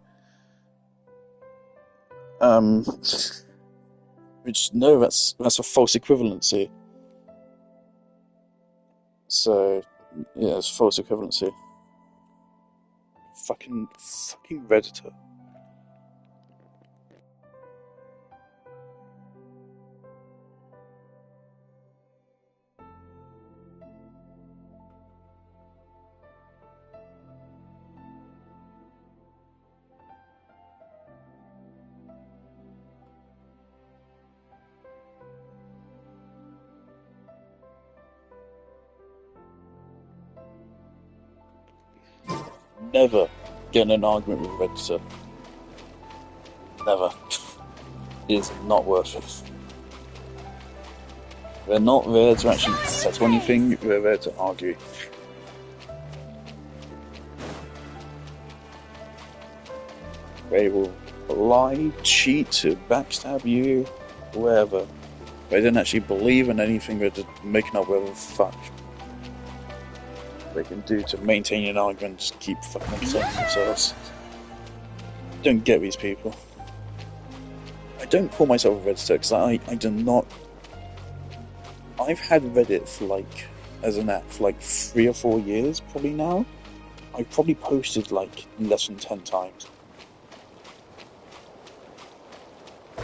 Which, no, that's a false equivalency. So, yeah, it's false equivalency. Fucking Redditor. Never get in an argument with Redditor. Never. It's not worth it. They're not there to actually settle anything, they're there to argue. They will lie, cheat, backstab you, whatever. They don't actually believe in anything, they're just making up whatever the fuck they can do to maintain an argument, just keep fucking upsetting themselves. Don't get these people. I don't call myself a Redditor because I do not. I've had Reddit for like, as an app, for like 3 or 4 years probably now. I've probably posted like less than 10 times. I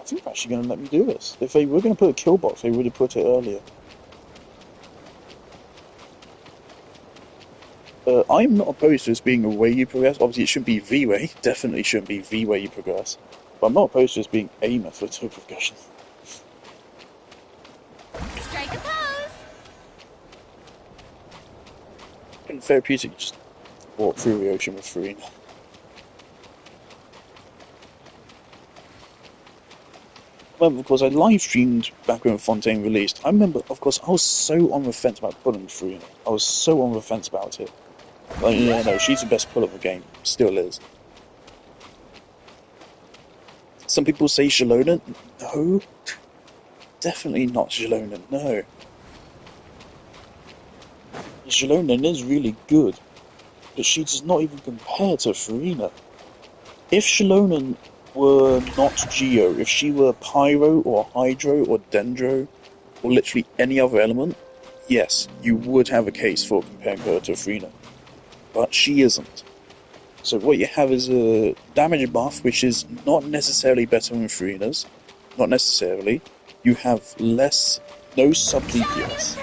think they're actually going to let me do this. If they were going to put a kill box, they would have put it earlier. I'm not opposed to this being a way you progress. Obviously, it shouldn't be the way. Definitely shouldn't be the way you progress. But I'm not opposed to this being a method of progression. Strike a pose! And therapeutic, just walk through the ocean with Farina. Well, of course, I live streamed back when Fontaine released. I remember, of course, I was so on the fence about pulling Farina. I was so on the fence about it. Like, yeah, no, she's the best pull of the game. Still is. Some people say Shalona. No. Definitely not Shalona, no. Shalona is really good, but she does not even compare to Farina. If Shalona were not Geo, if she were Pyro or Hydro or Dendro, or literally any other element, yes, you would have a case for comparing her to Farina. But she isn't. So what you have is a damage buff, which is not necessarily better than Farina's. Not necessarily. You have no sub DPS.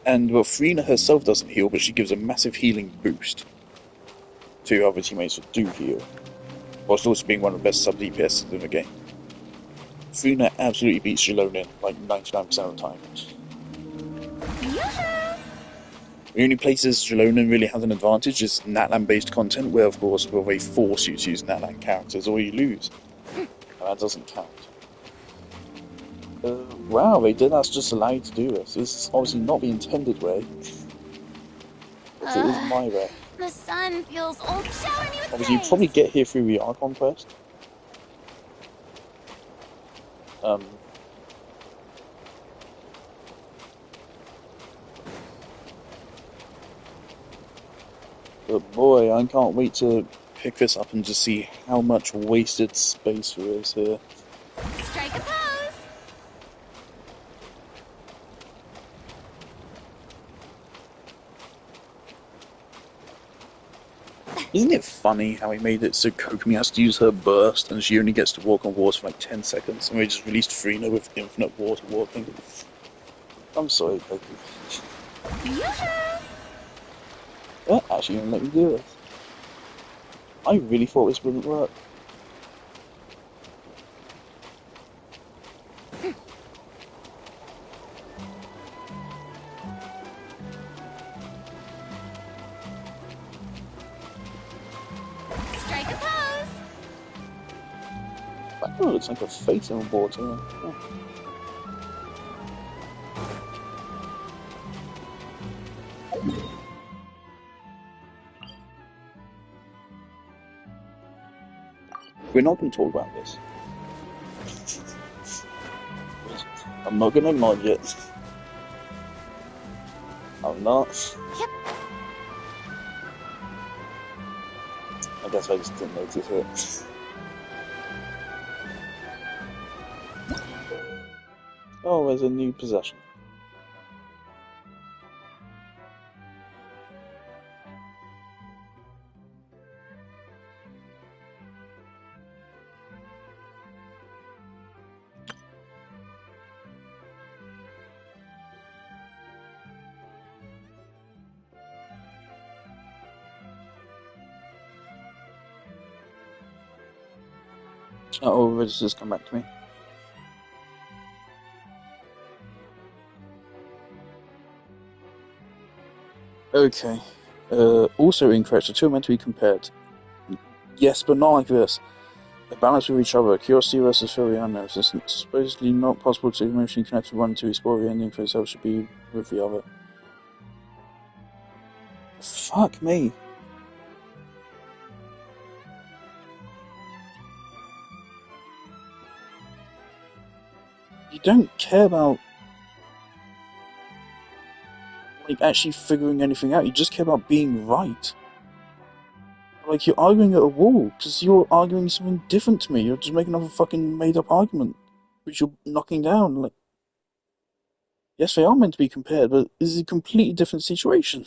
And well, Farina herself doesn't heal, but she gives a massive healing boost to other teammates that do heal, whilst also being one of the best sub DPS in the game. Farina absolutely beats Shalona like 99% of the time. The only places Shalona really has an advantage is Natlan-based content, where of course they force you to use Natlan characters or you lose. And that doesn't count. Wow, they did just allow you to do this. This is obviously not the intended way. But it is my way. The sun feels old. Shower me with Obviously, you praise. probably get here through the Archon quest. But boy, I can't wait to pick this up and just see how much wasted space there is here. Strike a pose. Isn't it funny how he made it so Kokomi has to use her burst and she only gets to walk on water for like 10 seconds, and we just released Farina with infinite water walking? I'm sorry, Kokomi. They're actually gonna let me do this. I really thought this wouldn't work. Strike a pose. That one looks like a face on board here. Oh. We're not going to talk about this. I'm not going to acknowledge it. I'm not. Yep. I guess I just didn't notice it. Oh, there's a new possession. Oh, registers come back to me. Okay. Also incorrect. The two are meant to be compared. Yes, but not like this. They balance with each other. Curiosity versus Filianos. It's supposedly not possible to emotionally connect with one to explore the ending for itself should be with the other. Fuck me. You don't care about like actually figuring anything out. You just care about being right. Like you're arguing at a wall because you're arguing something different to me. You're just making up a fucking made-up argument, which you're knocking down. Like, yes, they are meant to be compared, but this is a completely different situation.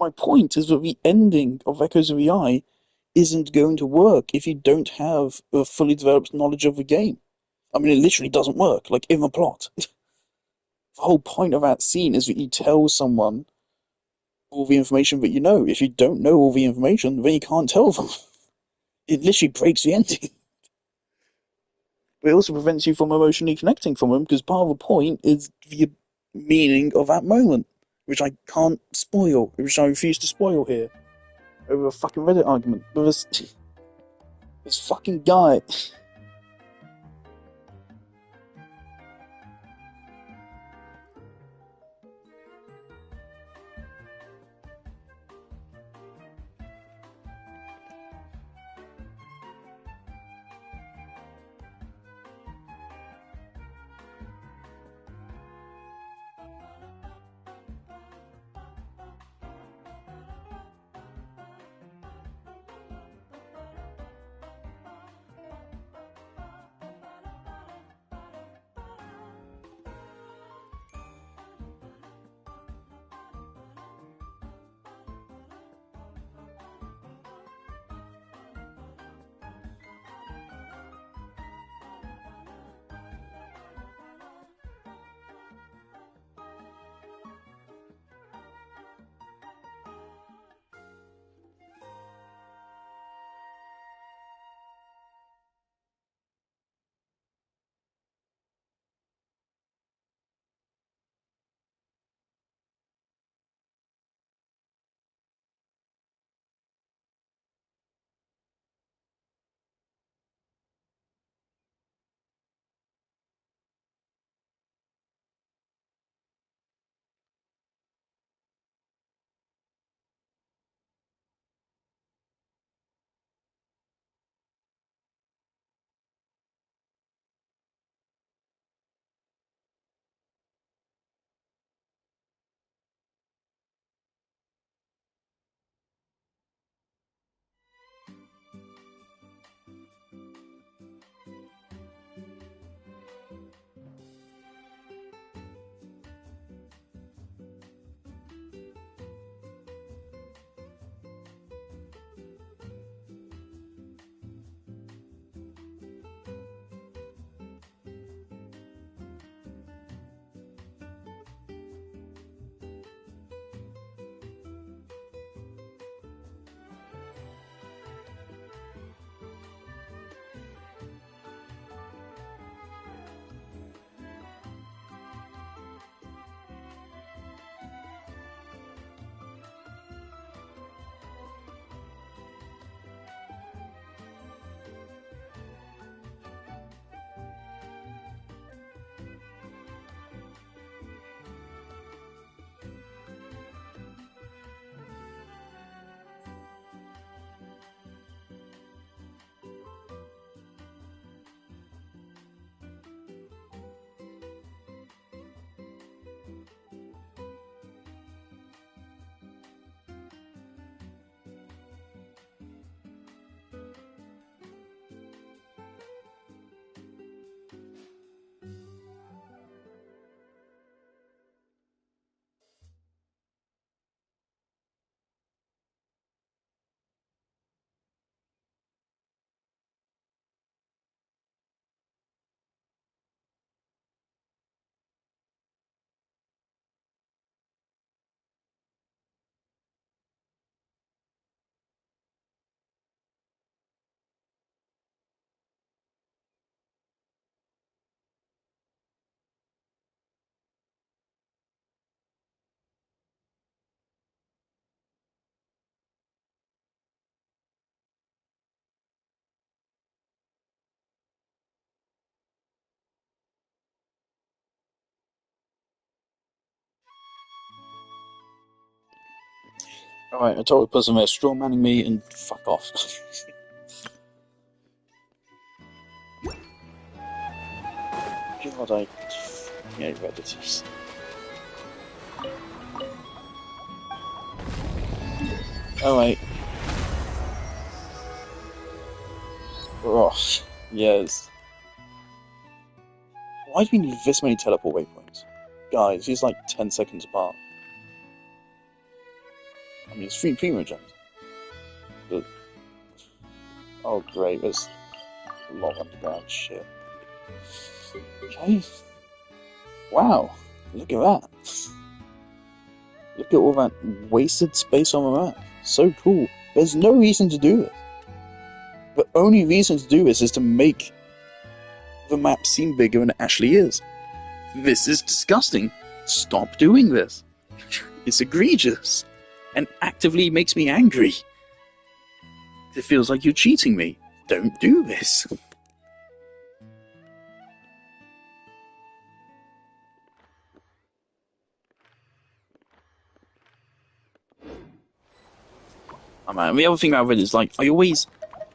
My point is that the ending of Echoes of the Eye isn't going to work if you don't have a fully developed knowledge of the game. I mean, it literally doesn't work, like in the plot. The whole point of that scene is that you tell someone all the information that you know. If you don't know all the information, then you can't tell them. It literally breaks the ending. But it also prevents you from emotionally connecting from them, because part of the point is the meaning of that moment, which I can't spoil, which I refuse to spoil here, over a fucking Reddit argument with this fucking guy. Alright, I told the person they're straw manning me and fuck off. God, I hate Redditors. Alright. Oh, yes. Why do we need this many teleport waypoints? Guys, he's like 10 seconds apart. I mean, it's 3 primo gems. But... oh, great, there's a lot of underground shit. Okay. Wow, look at that. Look at all that wasted space on the map. So cool. There's no reason to do this. The only reason to do this is to make the map seem bigger than it actually is. This is disgusting. Stop doing this. It's egregious. And actively makes me angry. It feels like you're cheating me. Don't do this. Oh man, the other thing about Reddit is like,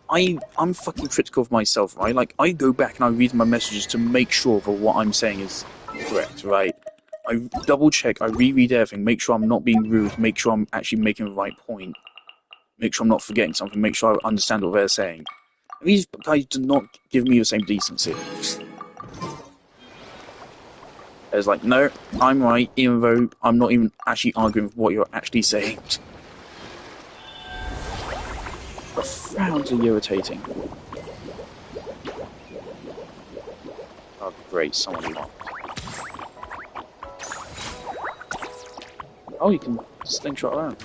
I'm fucking critical of myself, right? Like, I go back and I read my messages to make sure that what I'm saying is correct, right? I double check, I reread everything, make sure I'm not being rude, make sure I'm actually making the right point, make sure I'm not forgetting something, make sure I understand what they're saying. And these guys do not give me the same decency. It's like, no, I'm right, even though I'm not even actually arguing with what you're actually saying. Profoundly irritating. Oh, great, someone locked. Oh, you can slingshot around.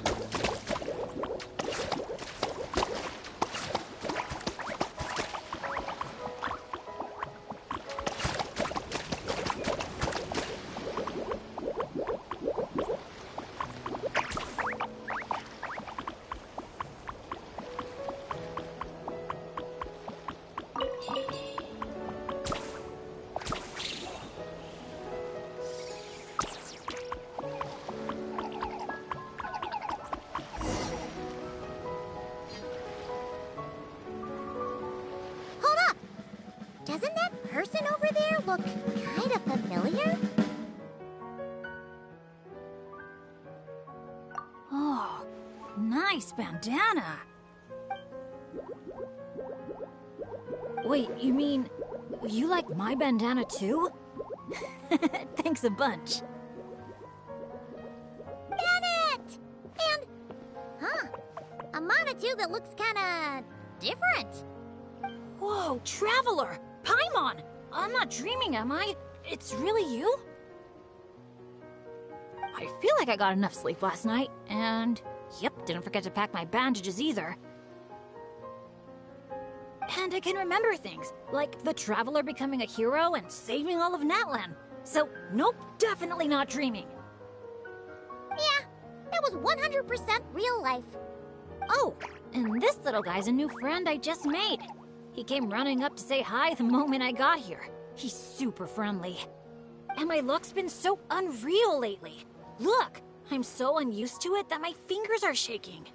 Doesn't that person over there look kind of familiar? Oh, nice bandana. Wait, you mean you like my bandana too? Thanks a bunch. Bennett! And, a Monotoo that looks kinda different. Whoa, Traveler! Paimon! I'm not dreaming, am I? It's really you? I feel like I got enough sleep last night, and yep, didn't forget to pack my bandages either. And I can remember things, like the Traveler becoming a hero and saving all of Natlan. So, nope, definitely not dreaming. Yeah, that was 100% real life. Oh, and this little guy's a new friend I just made. He came running up to say hi the moment I got here. He's super friendly. And my luck's been so unreal lately. Look, I'm so unused to it that my fingers are shaking.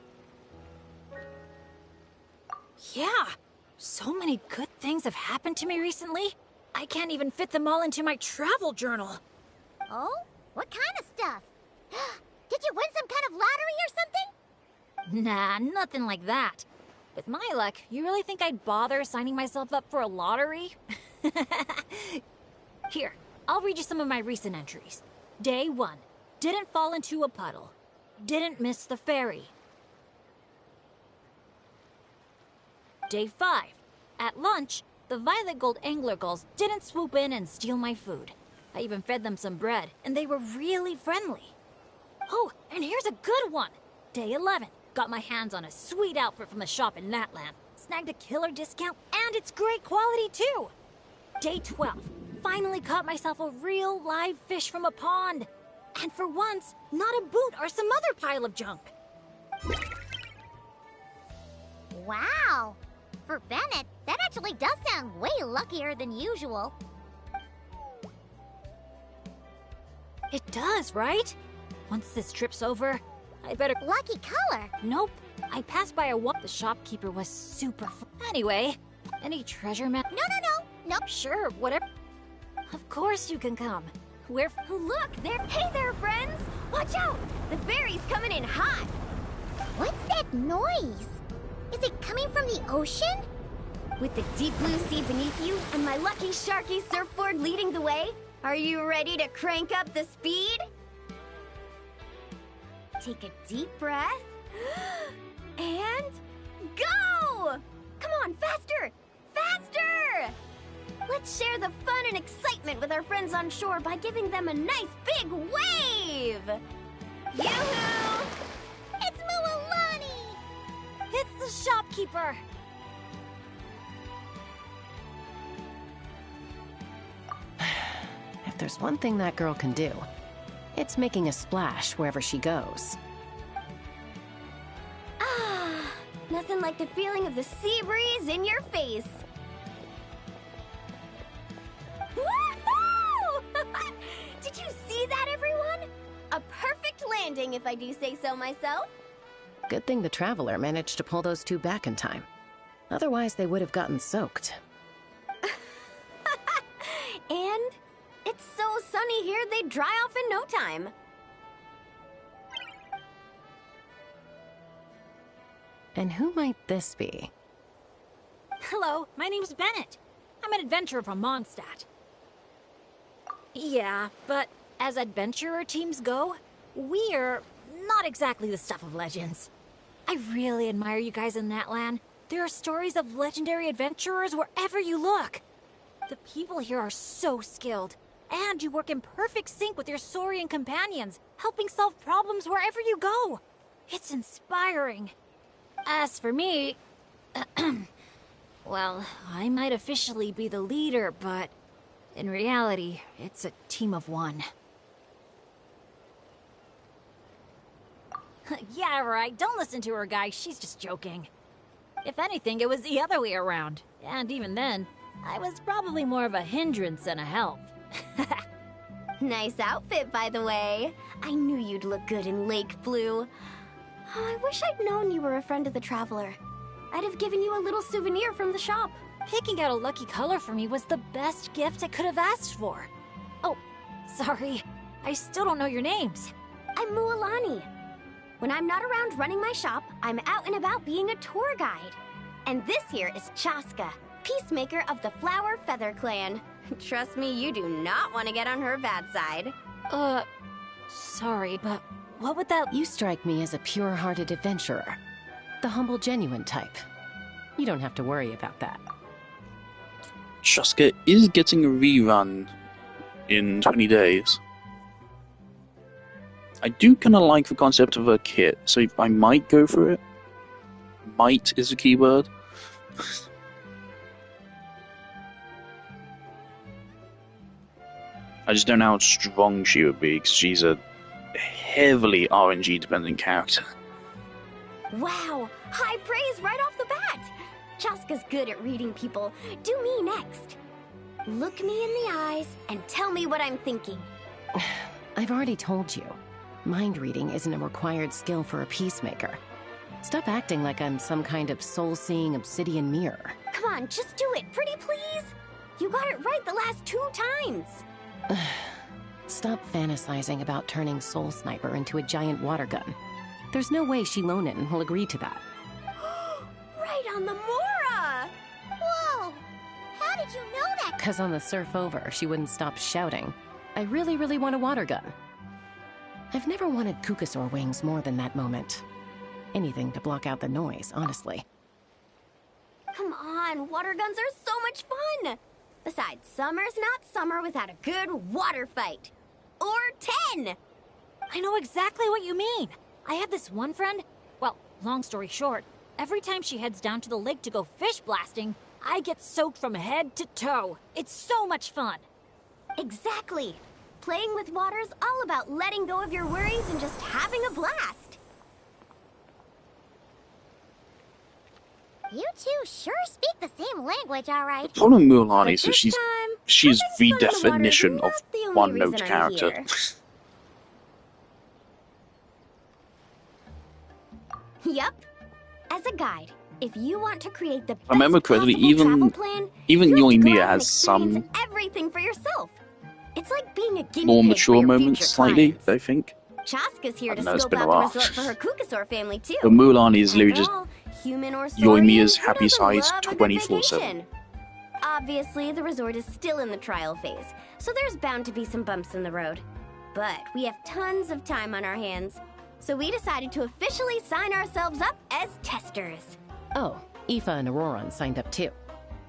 Yeah, so many good things have happened to me recently. I can't even fit them all into my travel journal. Oh? What kind of stuff? Did you win some kind of lottery or something? Nah, nothing like that. With my luck, you really think I'd bother signing myself up for a lottery? Here, I'll read you some of my recent entries. Day 1. Didn't fall into a puddle. Didn't miss the ferry. Day 5. At lunch, the Violet Gold Angler Gulls didn't swoop in and steal my food. I even fed them some bread, and they were really friendly. Oh, and here's a good one. Day 11. Got my hands on a sweet outfit from the shop in Natlan. Snagged a killer discount, and it's great quality too. Day 12. Finally caught myself a real live fish from a pond. And for once, not a boot or some other pile of junk. Wow. For Bennett, that actually does sound way luckier than usual. It does, right? Once this trip's over, I better... Lucky color. Nope. I passed by the shopkeeper was super Anyway, any treasure map? No. Nope. Sure, whatever. Of course you can come. Look, there. Hey there, friends. Watch out. The ferry's coming in hot. What's that noise? Is it coming from the ocean? With the deep blue sea beneath you and my lucky sharky surfboard leading the way, are you ready to crank up the speed? Take a deep breath. And go! Come on, faster! Faster! Let's share the fun and excitement with our friends on shore by giving them a nice big wave! Yoo-hoo! It's Mualani! It's the shopkeeper! If there's one thing that girl can do, it's making a splash wherever she goes. Ah, nothing like the feeling of the sea breeze in your face. Woohoo! Did you see that, everyone? A perfect landing, if I do say so myself. Good thing the Traveler managed to pull those two back in time. Otherwise, they would have gotten soaked. And it's so sunny here, they'd dry off in no time. And who might this be? Hello, my name's Bennett. I'm an adventurer from Mondstadt. Yeah, but as adventurer teams go, we're not exactly the stuff of legends. I really admire you guys in that land. There are stories of legendary adventurers wherever you look. The people here are so skilled, and you work in perfect sync with your Saurian companions, helping solve problems wherever you go. It's inspiring. As for me, well, I might officially be the leader, but in reality, it's a team of one. Yeah, right. Don't listen to her, guys. She's just joking. If anything, it was the other way around. And even then, I was probably more of a hindrance than a help. Nice outfit, by the way. I knew you'd look good in lake blue. I wish I'd known you were a friend of the Traveler. I'd have given you a little souvenir from the shop. Picking out a lucky color for me was the best gift I could have asked for. Oh, sorry. I still don't know your names. I'm Mualani. When I'm not around running my shop, I'm out and about being a tour guide. And this here is Chaska, peacemaker of the Flower Feather Clan. Trust me, you do not want to get on her bad side. Sorry, but what would that... You strike me as a pure-hearted adventurer. The humble, genuine type. You don't have to worry about that. Chaska is getting a rerun in 20 days. I do kind of like the concept of her kit, so I might go for it. Might is a keyword. I just don't know how strong she would be, because she's a heavily RNG-dependent character. Wow! High praise right off the bat! Chaska's good at reading people. Do me next. Look me in the eyes and tell me what I'm thinking. I've already told you. Mind reading isn't a required skill for a peacemaker. Stop acting like I'm some kind of soul-seeing obsidian mirror. Come on, just do it, pretty please! You got it right the last 2 times! Stop fantasizing about turning Soul Sniper into a giant water gun. There's no way Shilonen will agree to that. Right on the Mora! Whoa! How did you know that? 'Cause on the surf over, she wouldn't stop shouting, I really, really want a water gun. I've never wanted Kukasaur wings more than that moment. Anything to block out the noise, honestly. Come on, water guns are so much fun! Besides, summer's not summer without a good water fight. Or 10! I know exactly what you mean. I have this one friend, well, long story short, every time she heads down to the lake to go fish blasting, I get soaked from head to toe. It's so much fun. Exactly. Playing with water's all about letting go of your worries and just having a blast. You two sure speak the same language, all right. The problem with Mualani is that she's having the fun in the water definition is of not the only one-note reason I'm character. here. Yup. As a guide, if you want to create the best I remember correctly, possible travel plan, even you have to go Yoimiya out and has experience some everything for yourself. It's like being a guinea more pig mature for your moments, future slightly, clients. I think. Chaska's here I to don't know, it's scope been a out the while. resort for her Kukasaur family too. But Mulan is literally After just all, human or Yoimiya's Saurian, who happy doesn't size love a good 24/7. vacation? Obviously, the resort is still in the trial phase, so there's bound to be some bumps in the road. But we have tons of time on our hands, so we decided to officially sign ourselves up as testers. Oh, Aoife and Auroran signed up too.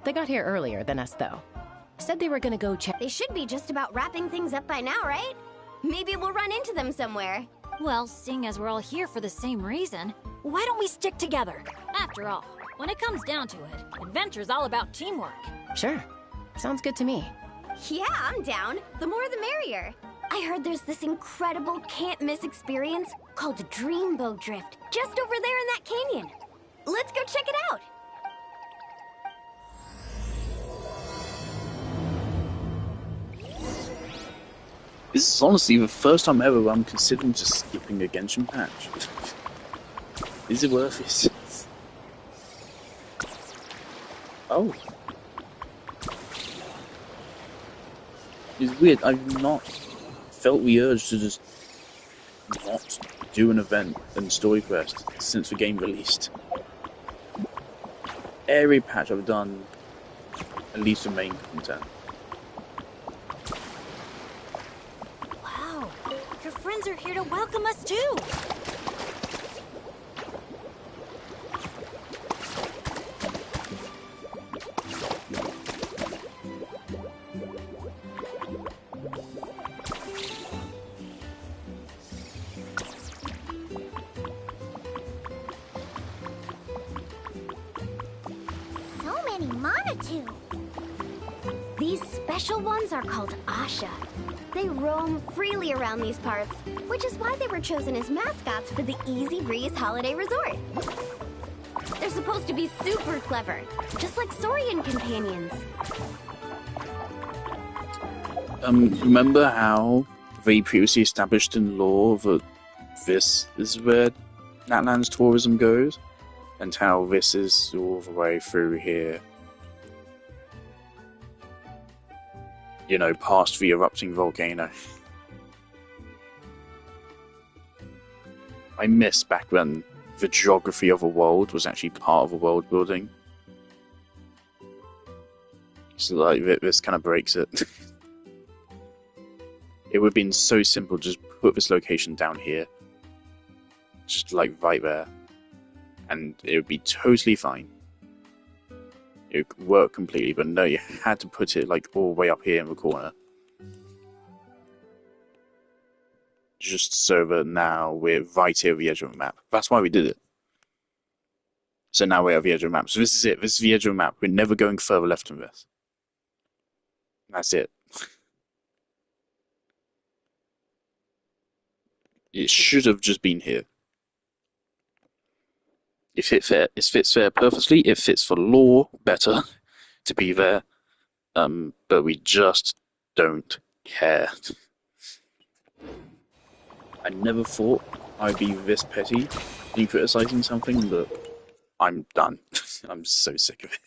They got here earlier than us, though. Said they were gonna go check. They should be just about wrapping things up by now, right? Maybe we'll run into them somewhere. Well, seeing as we're all here for the same reason, why don't we stick together? After all, when it comes down to it, adventure's all about teamwork. Sure. Sounds good to me. Yeah, I'm down. The more the merrier. I heard there's this incredible can't-miss experience called Dreamboat Drift just over there in that canyon. Let's go check it out. This is honestly the first time ever where I'm considering just skipping a Genshin patch. Is it worth it? Oh. It's weird, I've not felt the urge to just not do an event and story quest since the game released. Every patch I've done, at least the main content. Wow, your friends are here to welcome us too. So many Monatu. These special ones are called Asha. They roam freely around these parts, which is why they were chosen as mascots for the Easy Breeze Holiday Resort. They're supposed to be super clever, just like Saurian companions. Remember how they previously established in lore that this is where Natlan's tourism goes? And how this is all the way through here. You know, past the erupting volcano. I miss back when the geography of a world was actually part of a world building. So like, this kind of breaks it. It would have been so simple, just put this location down here. Just like right there. And it would be totally fine. It would work completely, but no, you had to put it like all the way up here in the corner. Just so that now we're right here at the edge of the map. That's why we did it. So now we're at the edge of the map. So this is it. This is the edge of the map. We're never going further left than this. That's it. It should have just been here. It fits there purposely. It fits for lore better to be there. But we just don't care. I never thought I'd be this petty in criticizing something, but I'm done. I'm so sick of it.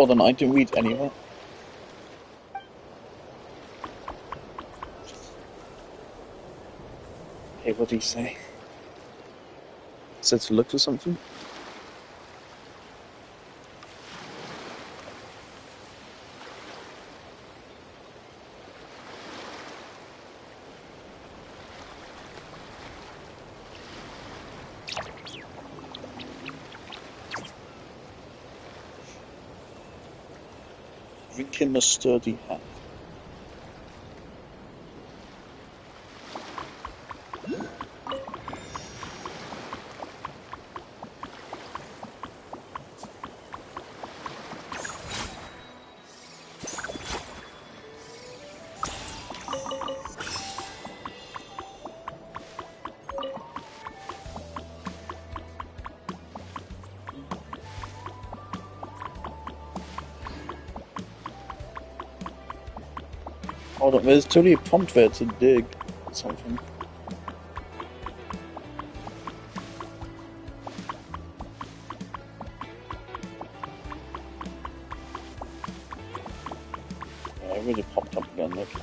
Hold on, I didn't read any of it. Okay, what did he say? He said to look for something? Drink him a sturdy hat. Hold on, there's totally a prompt there to dig something. Yeah, it really popped up again, okay.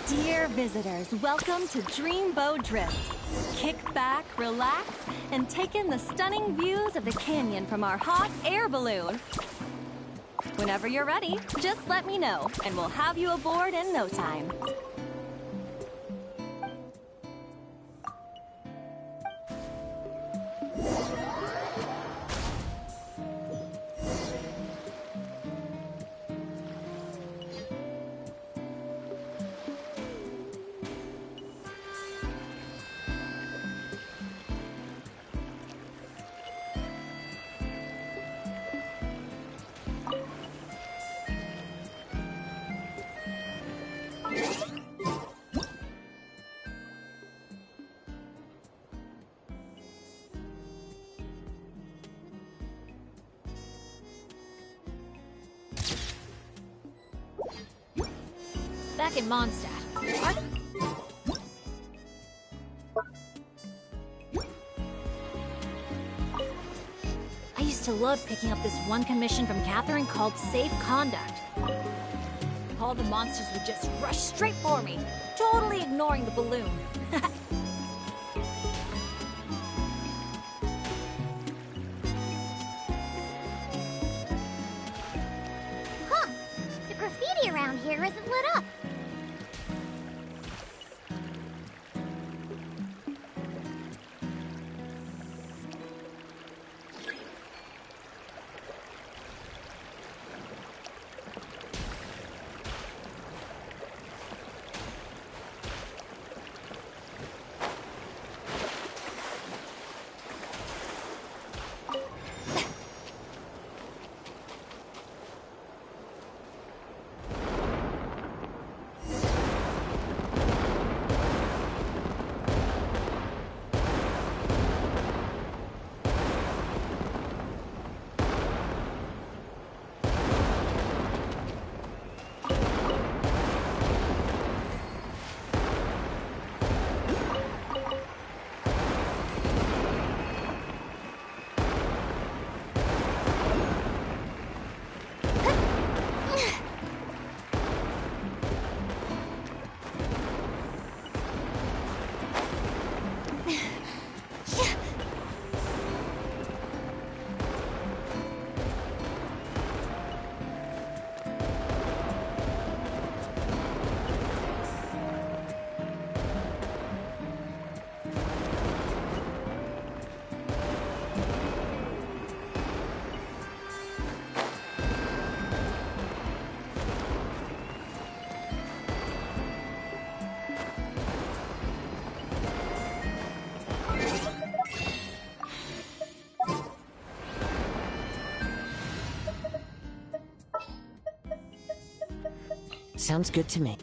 Dear visitors, welcome to Dreambow Drift. Kick back, relax, and take in the stunning views of the canyon from our hot air balloon. Whenever you're ready, just let me know, and we'll have you aboard in no time. Back in Mondstadt. I used to love picking up this one commission from Catherine called Safe Conduct. All the monsters would just rush straight for me, totally ignoring the balloon. Huh! The graffiti around here isn't lit up. Sounds good to me.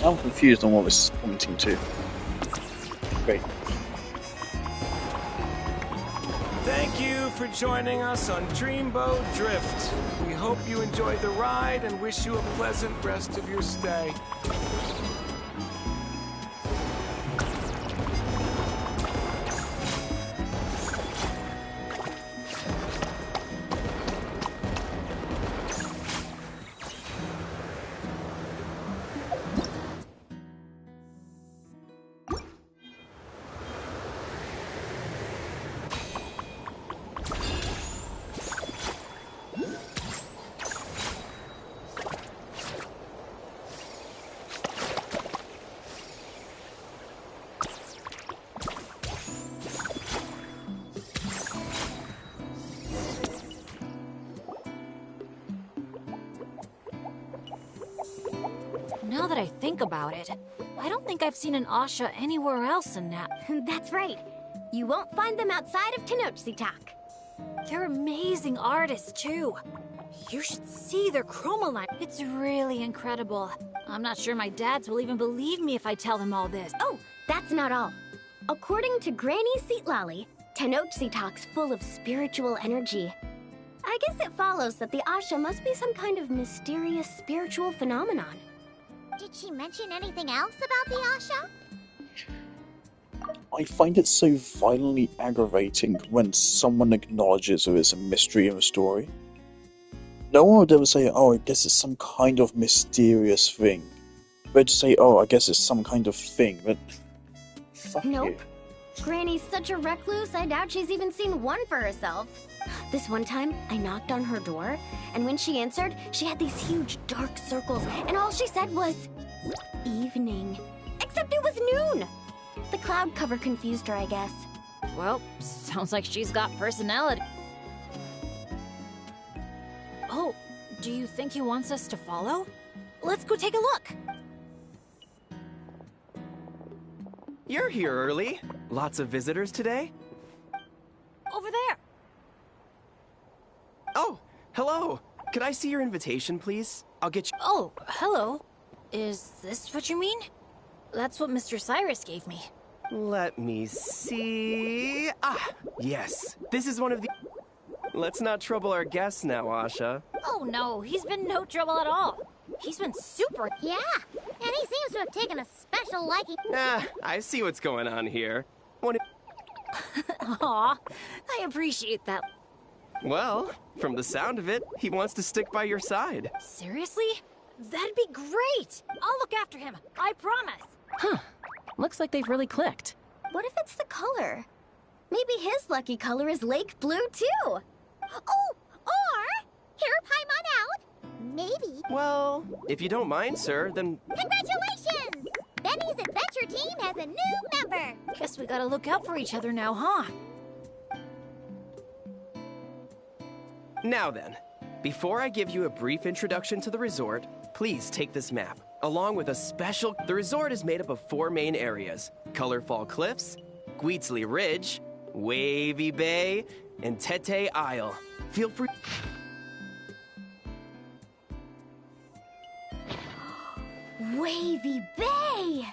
I'm confused on what this is pointing to. Great. Thank you for joining us on Dreamboat Drift. We hope you enjoyed the ride and wish you a pleasant rest of your stay. Now that I think about it, I don't think I've seen an Asha anywhere else in that. That's right. You won't find them outside of Tenochtitlan. They're amazing artists, too. You should see their chroma line. It's really incredible. I'm not sure my dads will even believe me if I tell them all this. Oh, that's not all. According to Granny Seatlally, Tenochtitlan's full of spiritual energy. I guess it follows that the Asha must be some kind of mysterious spiritual phenomenon. Did she mention anything else about the Asha? I find it so violently aggravating when someone acknowledges there is a mystery in the story. No one would ever say, oh, I guess it's some kind of mysterious thing. They'd just say, oh, I guess it's some kind of thing, but... Fuck Nope. you. Granny's such a recluse, I doubt she's even seen one for herself. This one time, I knocked on her door, and when she answered, she had these huge dark circles, and all she said was... evening. Except it was noon! The cloud cover confused her, I guess. Well, sounds like she's got personality. Oh, do you think he wants us to follow? Let's go take a look. You're here early. Lots of visitors today? Over there. Oh, hello. Could I see your invitation, please? I'll get you. Oh, hello. Is this what you mean? That's what Mr. Cyrus gave me. Let me see. Ah, yes. This is one of the. Let's not trouble our guests now, Asha. Oh no, he's been no trouble at all. He's been super. Yeah, and he seems to have taken a special liking. Ah, I see what's going on here. Aw, I appreciate that. Well, from the sound of it, he wants to stick by your side. Seriously? That'd be great. I'll look after him. I promise. Huh. Looks like they've really clicked. What if it's the color? Maybe his lucky color is lake blue, too. Oh, or hear Paimon out. Maybe. Well, if you don't mind, sir, then. Congratulations! Benny's adventure team has a new member. Guess we gotta look out for each other now, huh? Now then, before I give you a brief introduction to the resort, please take this map. Along with a special. The resort is made up of 4 main areas: Colorfall Cliffs, Gweetsley Ridge, Wavy Bay, and Tete Isle. Feel free. Wavy Bay!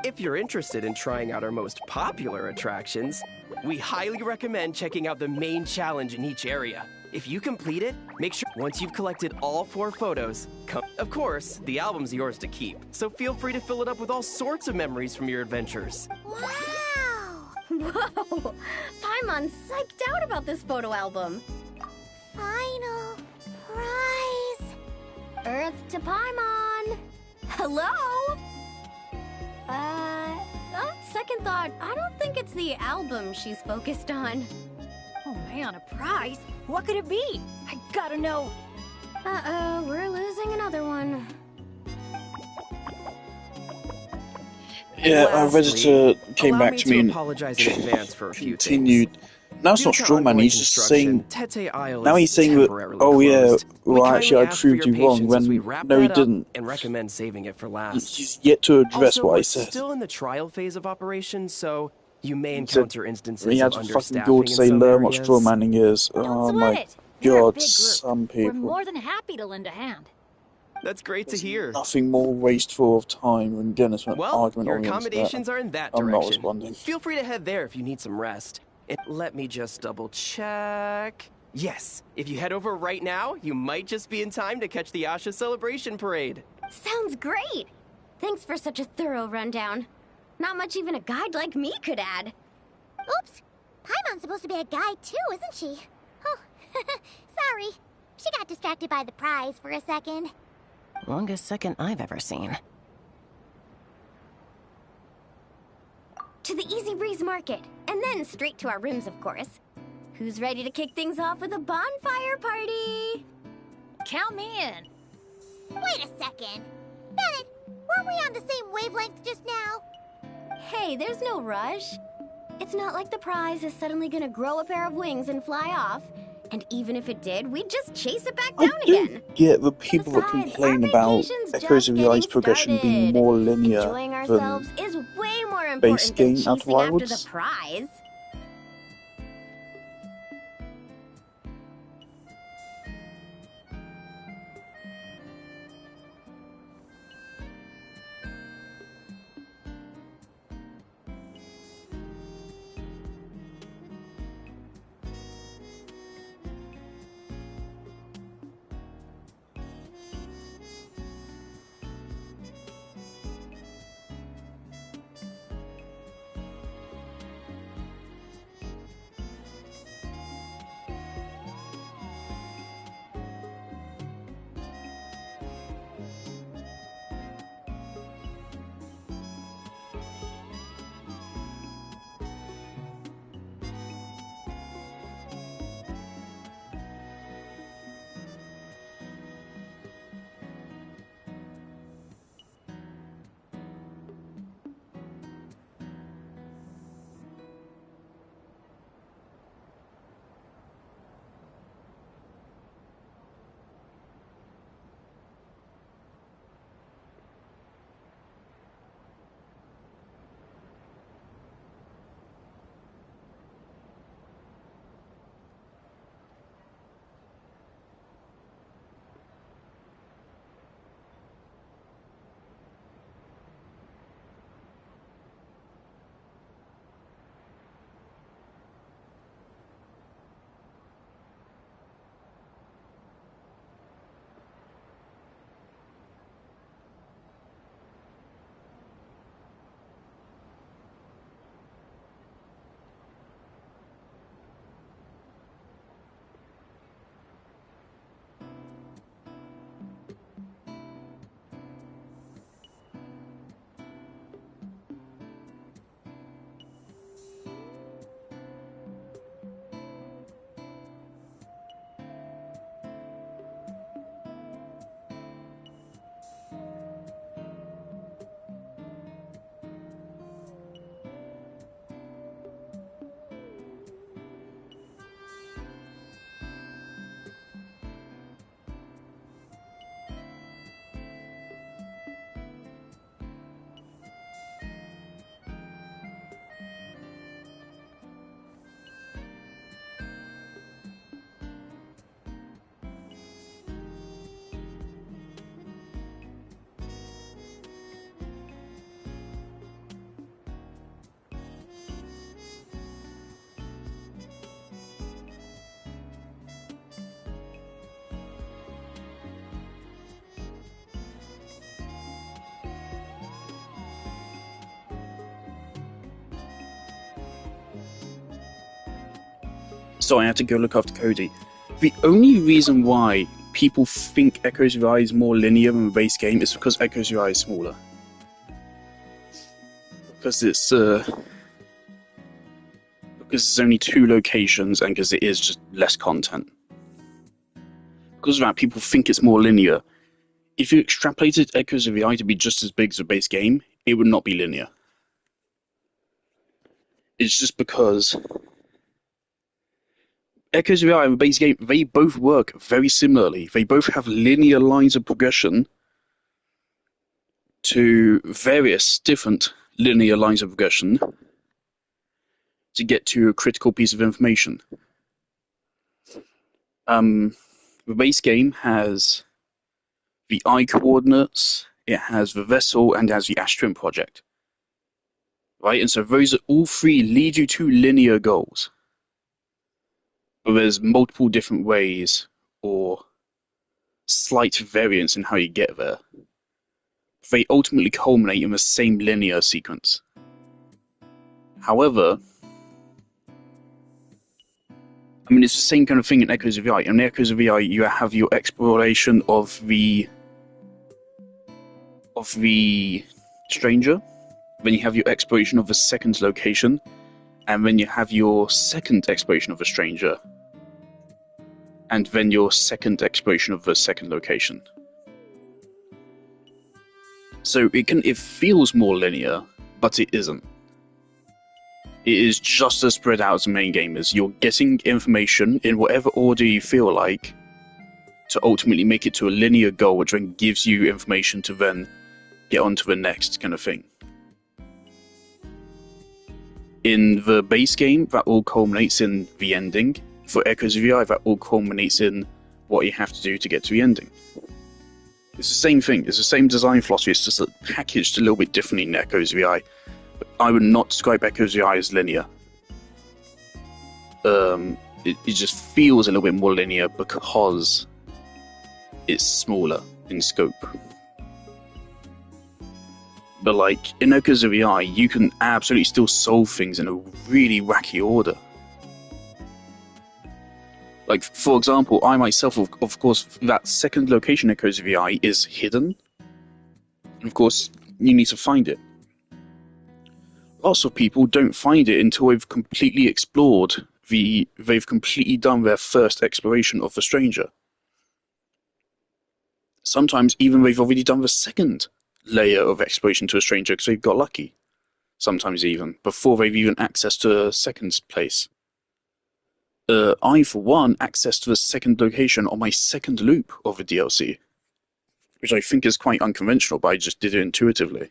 If you're interested in trying out our most popular attractions, we highly recommend checking out the main challenge in each area. If you complete it, make sure once you've collected all 4 photos, of course, the album's yours to keep, so feel free to fill it up with all sorts of memories from your adventures. Wow! Whoa! Paimon's psyched out about this photo album. Final prize. Earth to Paimon! Hello? Second thought, I don't think it's the album she's focused on. Oh man, a prize? What could it be? I gotta know. Uh-oh, we're losing another one. Yeah, our Redditor came allow back me to me and apologize in advance for a few continued. Now it's Due not to Strawman, ongoing he's just saying. Tete Isle Now is he's saying that, temporarily oh yeah, closed. We well kindly actually I ask for proved your you wrong patience as we when. wrap No, he that up didn't. And recommend saving it for last. He's yet to address Also, what we're I said. still in the trial phase of operations, so you may He said encounter instances he had of to fucking go understaffing to in say some learn what areas. strawmanning is. Don't Oh sweat my it. We're a god, big group. some We're people. more than happy to lend a hand. That's great to hear. Nothing more wasteful of time than getting us an Well, argument your oriented to that. accommodations are in that I'm not direction. responding. Feel free to head there if you need some rest. And let me just double check. Yes, if you head over right now, you might just be in time to catch the Asha Celebration Parade. Sounds great! Thanks for such a thorough rundown. Not much even a guide like me could add. Oops. Paimon's supposed to be a guide too, isn't she? Oh, sorry. She got distracted by the prize for a second. Longest second I've ever seen. To the Easy Breeze Market, and then straight to our rooms, of course. Who's ready to kick things off with a bonfire party? Count me in. Wait a second. Bennett, weren't we on the same wavelength just now? Hey, there's no rush. It's not like the prize is suddenly gonna grow a pair of wings and fly off. And even if it did, we'd just chase it back down again. Yeah, the people that Besides, complain our about vacation's Echoes of just the Ice getting progression being started. more linear Enjoying ourselves than is way more base important than game chasing Outer after Wilds. the prize. So I had to go look after Cody. The only reason why people think Echoes of the Eye is more linear than the base game is because Echoes of the Eye is smaller. Because it's only 2 locations and because it is just less content. Because of that, people think it's more linear. If you extrapolated Echoes of the Eye to be just as big as the base game, it would not be linear. It's just because Echoes of the Eye and the base game, they both work very similarly. They both have linear lines of progression to various different linear lines of progression to get to a critical piece of information. The base game has the eye coordinates, it has the vessel, and it has the Astrum project. Right? And so those all 3 lead you to linear goals. But there's multiple different ways or slight variance in how you get there. They ultimately culminate in the same linear sequence. However, I mean, it's the same kind of thing in Echoes of the Eye. In Echoes of the Eye, you have your exploration of the stranger, then you have your exploration of the second location, and then you have your second exploration of the stranger, and then your second exploration of the second location. So it feels more linear, but it isn't. It is just as spread out as the main game is. You're getting information in whatever order you feel like to ultimately make it to a linear goal, which then gives you information to then get on to the next kind of thing. In the base game, that all culminates in the ending. For Echoes of the Eye, that all culminates in what you have to do to get to the ending. It's the same thing. It's the same design philosophy. It's just packaged a little bit differently in Echoes of the Eye. But I would not describe Echoes of the Eye as linear. It just feels a little bit more linear because it's smaller in scope. But like, in Echoes of the Eye, you can absolutely still solve things in a really wacky order. Like, for example, I myself, of course, that second location Echoes of the Eye is hidden. And of course, you need to find it. Lots of people don't find it until they've completely explored they've completely done their first exploration of the stranger. Sometimes even they've already done the second layer of exploration to a stranger because they've got lucky. Sometimes even, before they've even accessed to a second place. I, for one, accessed the second location on my second loop of the DLC, which I think is quite unconventional, but I just did it intuitively.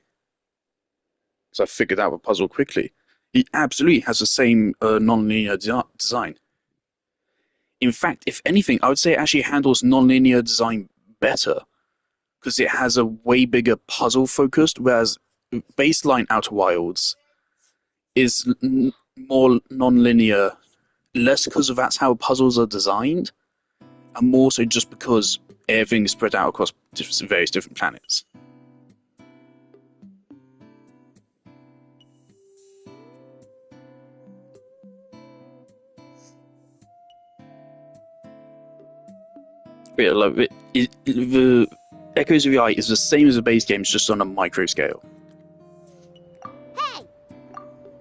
Because I figured out the puzzle quickly. It absolutely has the same non-linear design. In fact, if anything, I would say it actually handles non-linear design better, because it has a way bigger puzzle focused, whereas baseline Outer Wilds is more non-linear, less because of that's how puzzles are designed, and more so just because everything is spread out across various different planets. Yeah, like the Echoes of the Eye is the same as the base game, it's just on a micro scale. Hey!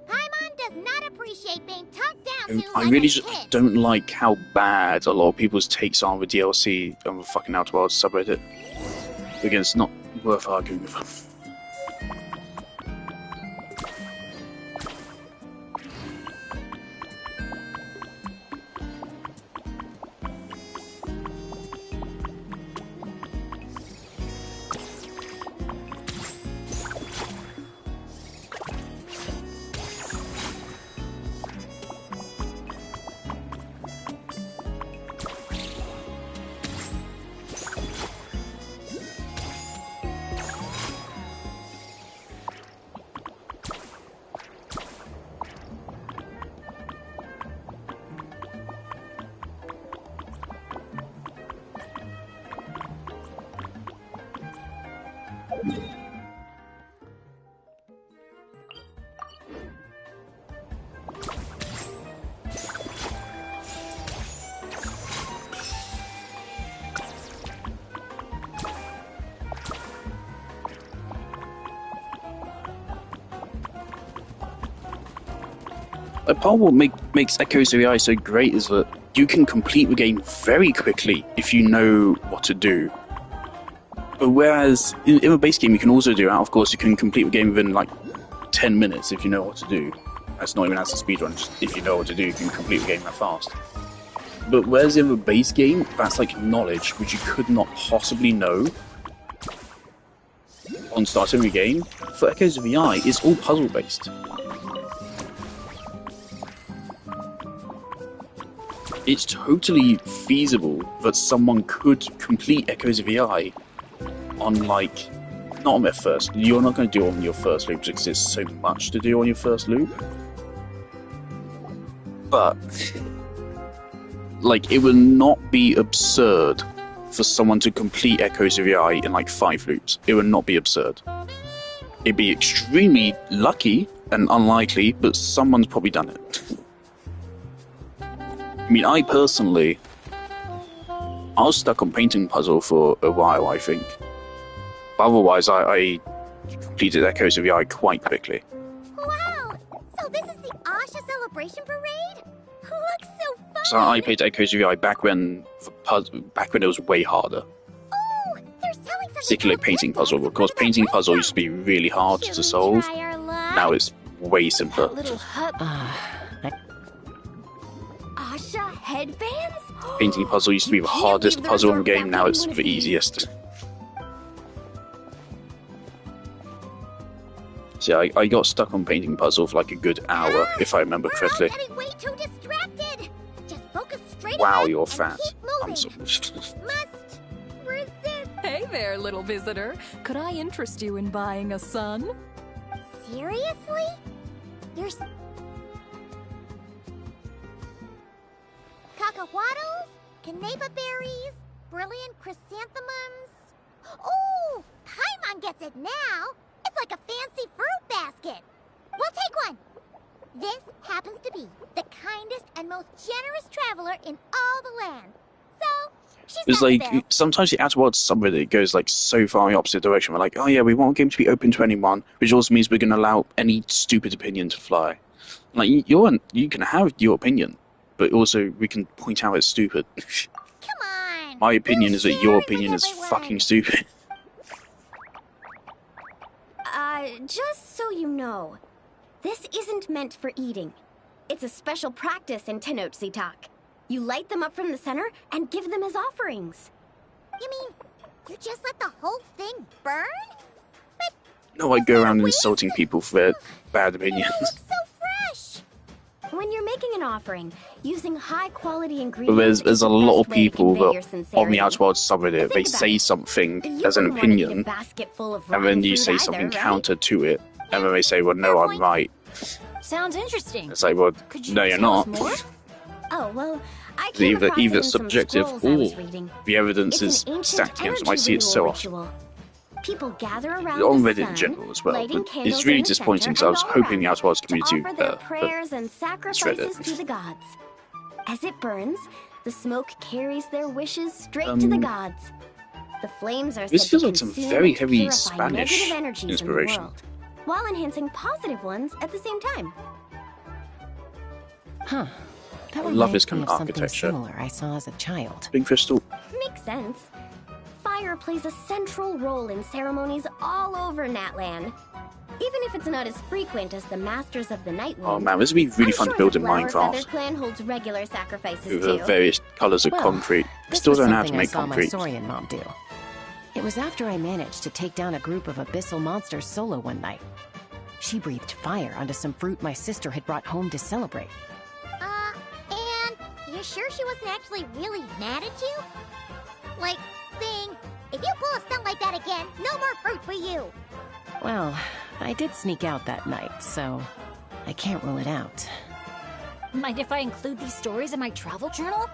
Paimon does not appreciate being talked down to I like really a just kid. don't like how bad a lot of people's takes are on the DLC on the fucking Outer Wilds subreddit. Again, it's not worth arguing with them. A part of what makes Echoes of the Eye so great is that you can complete the game very quickly if you know what to do. But whereas in a base game you can also do that, of course you can complete the game within like 10 minutes if you know what to do. That's not even as a speedrun, just if you know what to do you can complete the game that fast. But whereas in the base game, that's like knowledge which you could not possibly know on starting the game. For Echoes of the Eye, it's all puzzle based. It's totally feasible that someone could complete Echoes of the Eye on like, not on their first. You're not going to do it on your first loop because there's so much to do on your first loop. But like, it would not be absurd for someone to complete Echoes of the Eye in like 5 loops. It would not be absurd. It'd be extremely lucky and unlikely, but someone's probably done it. I mean, I personally, I was stuck on painting puzzle for a while, I think. But otherwise, I completed Echoes of the Eye quite quickly. Wow! So this is the Asha Celebration Parade? Looks so fun! So I played Echoes of the Eye back when it was way harder. Oh, they're selling something. Particularly painting puzzle. Of course, painting puzzle used to be really hard to solve. Now it's way simpler. Little hut. Asha headbands? Painting puzzle used to be the hardest puzzle in the game, now it's the easiest. So I got stuck on painting puzzle for like a good hour, if I remember correctly. Getting way too distracted. Just focus straight Wow, ahead you're and fat. keep moving. I'm sorry. Must resist. Hey there, little visitor. Could I interest you in buying a son? Seriously? You're cacahuatls, canapa berries, brilliant chrysanthemums. Oh, Paimon gets it now. It's like a fancy fruit basket. We'll take one. This happens to be the kindest and most generous traveler in all the land. So, she's It's not like, there. sometimes you add towards somebody that goes like so far in the opposite direction. We're like, oh yeah, we want a game to be open to anyone, which also means we're going to allow any stupid opinion to fly. Like, you can have your opinion, but also we can point out it's stupid. Come on. My opinion is that your share it opinion with is everyone. fucking stupid. Just so you know, this isn't meant for eating. It's a special practice in Tenochtitlan. You light them up from the center and give them as offerings. You mean, you just let the whole thing burn? But No, I go around insulting people for their bad opinions. it looks so fresh. When you're making an offering, using high-quality But ingredients there's is a the lot best of way to people convey your that on the sincerity. outside subreddit, they Think about say it. something You as an wouldn't wanna eat a opinion, basket full of and then rotten you fruit say either, something right? counter to it, and then they say, well, no, I'm right. Sounds interesting. It's like, well, Could you no, you're tell us not. more? Oh, well, I came Either, across it either in some subjective scrolls I or was reading. the evidence It's is an ancient stacked against them. I energy see it so renewal often. ritual. People gather around On the Reddit in sun, general as well, lighting but candles it's really in the disappointing center because I was and all hoping the around Outwards to community offer their but prayers and Reddit. sacrifices to the gods. As it burns, the smoke carries their wishes straight to the gods. The flames are This said feels to like some consume very and heavy purify Spanish negative energies inspiration. in the world, while enhancing positive ones at the same time. Huh. That I love this reminds kind me of of something architecture. similar I saw as a child. Pink Crystal. Makes sense. Fire plays a central role in ceremonies all over Natlan. Even if it's not as frequent as the Masters of the Night Wind. Oh man, this would be really fun to build in Flower Feather Minecraft. Clan holds regular sacrifices With too. various colours of Well, concrete. This Still was don't know how to something I make saw concrete. my Saurian mom do. It was after I managed to take down a group of abyssal monsters solo one night. She breathed fire onto some fruit my sister had brought home to celebrate. And you sure she wasn't actually really mad at you? Like, saying, if you pull a stunt like that again, no more fruit for you. Well, I did sneak out that night, so I can't rule it out. Mind if I include these stories in my travel journal?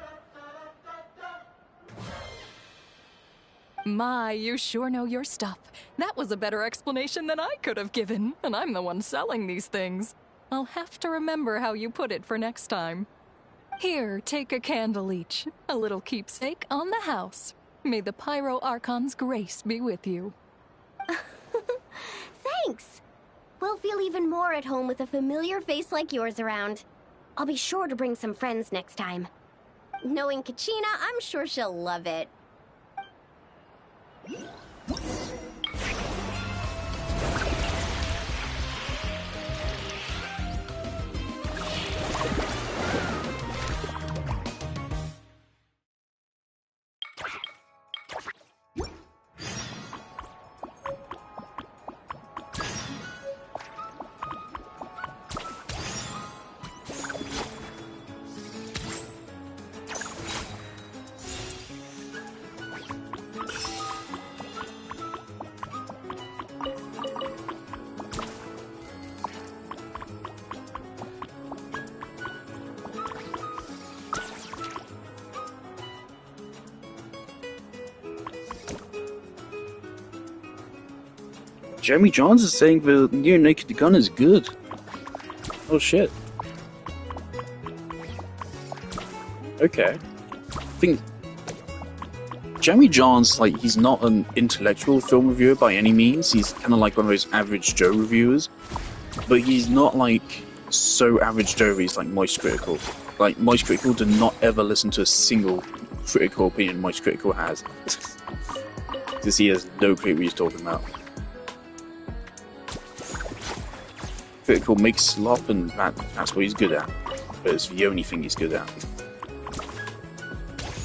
My, you sure know your stuff. That was a better explanation than I could have given, and I'm the one selling these things. I'll have to remember how you put it for next time. Here, take a candle each, a little keepsake on the house. May the Pyro Archon's grace be with you. Thanks. We'll feel even more at home with a familiar face like yours around. I'll be sure to bring some friends next time. Knowing Kachina, I'm sure she'll love it. Jeremy Johns is saying the new Naked Gun is good. Oh shit. Okay. I think Jeremy Johns, like, he's not an intellectual film reviewer by any means. He's kind of like one of those average Joe reviewers. But he's not like so average Joe he's like Moist Critical. Like, Moist Critical did not ever listen to a single critical opinion Moist Critical has. Because he has no clue what he's talking about. Critical makes love, and that's what he's good at. But it's the only thing he's good at.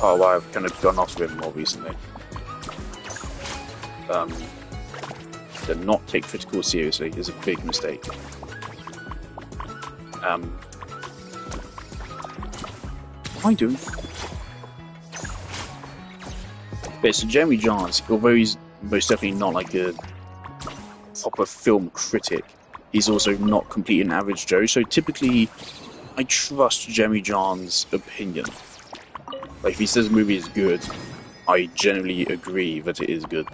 Oh, well, I've kind of gone off of him more recently. To not take Critical seriously is a big mistake. What am I doing? Okay, so Jeremy Johns, although he's most definitely not like a proper film critic, he's also not completely an average Joe, so typically I trust Jeremy Johns' opinion. Like, if he says a movie is good, I generally agree that it is good.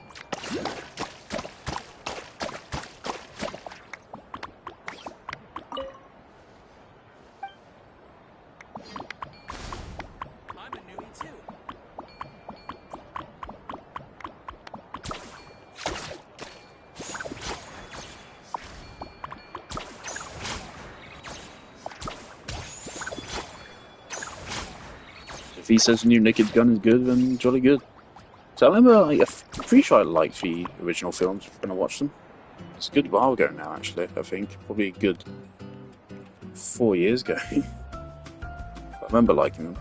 If he says new Naked Gun is good, then jolly good. So I remember, like, I'm pretty sure I liked the original films when I watched them. It's a good while ago now, actually, I think. Probably a good 4 years ago. I remember liking them.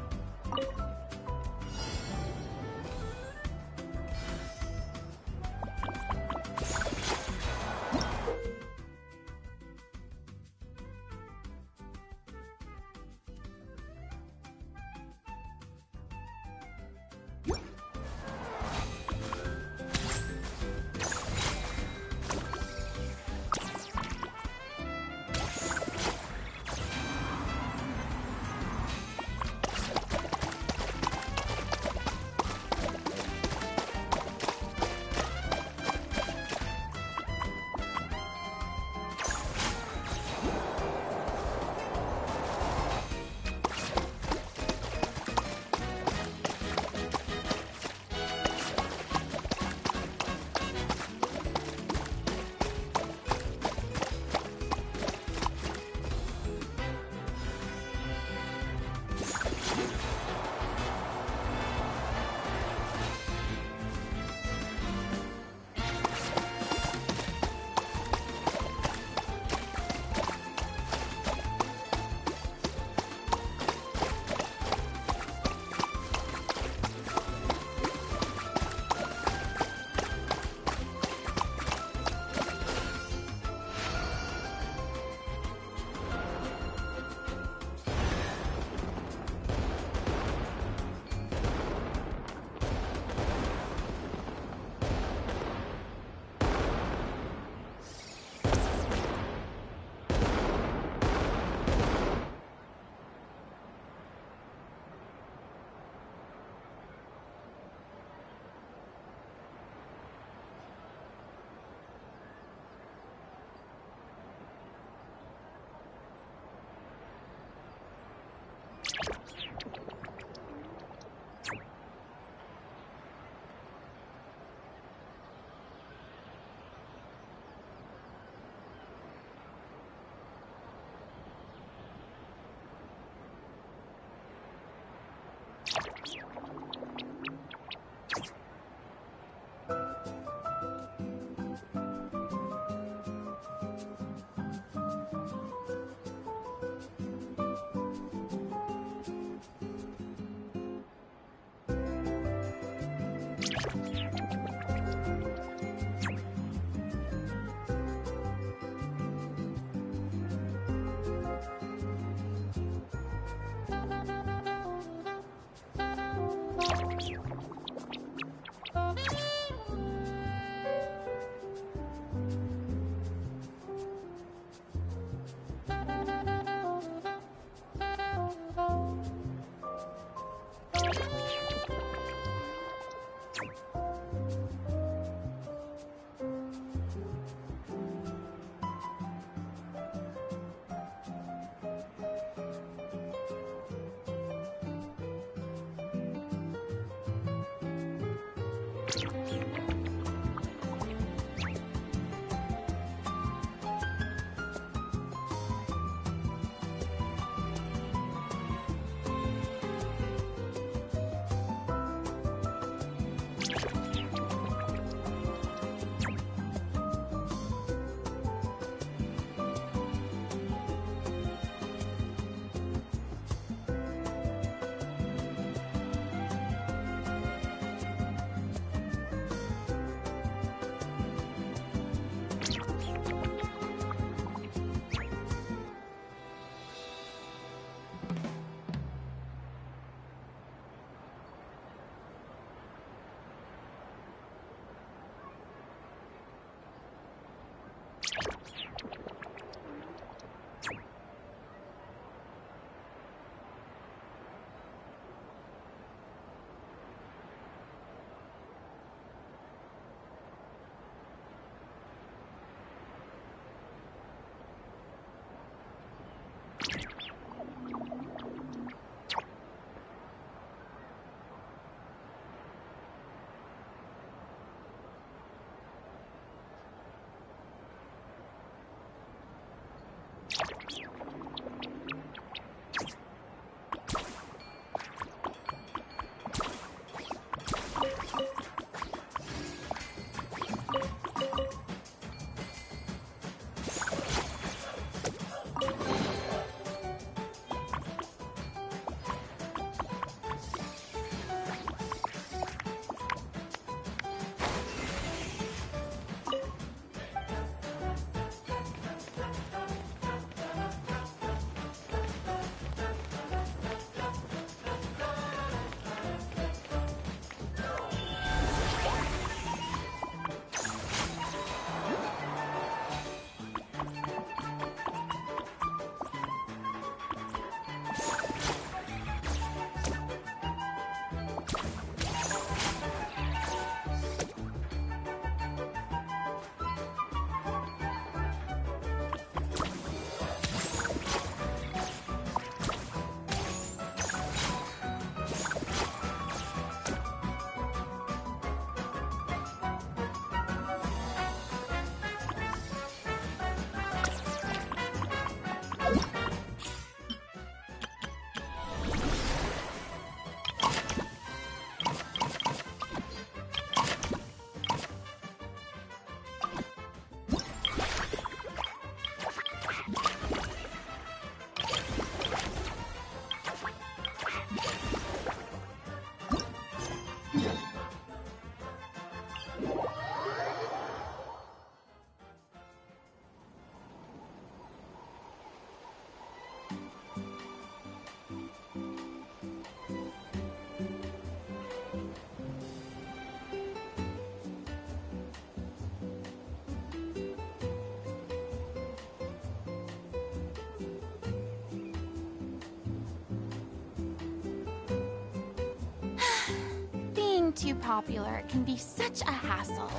Too popular can be such a hassle.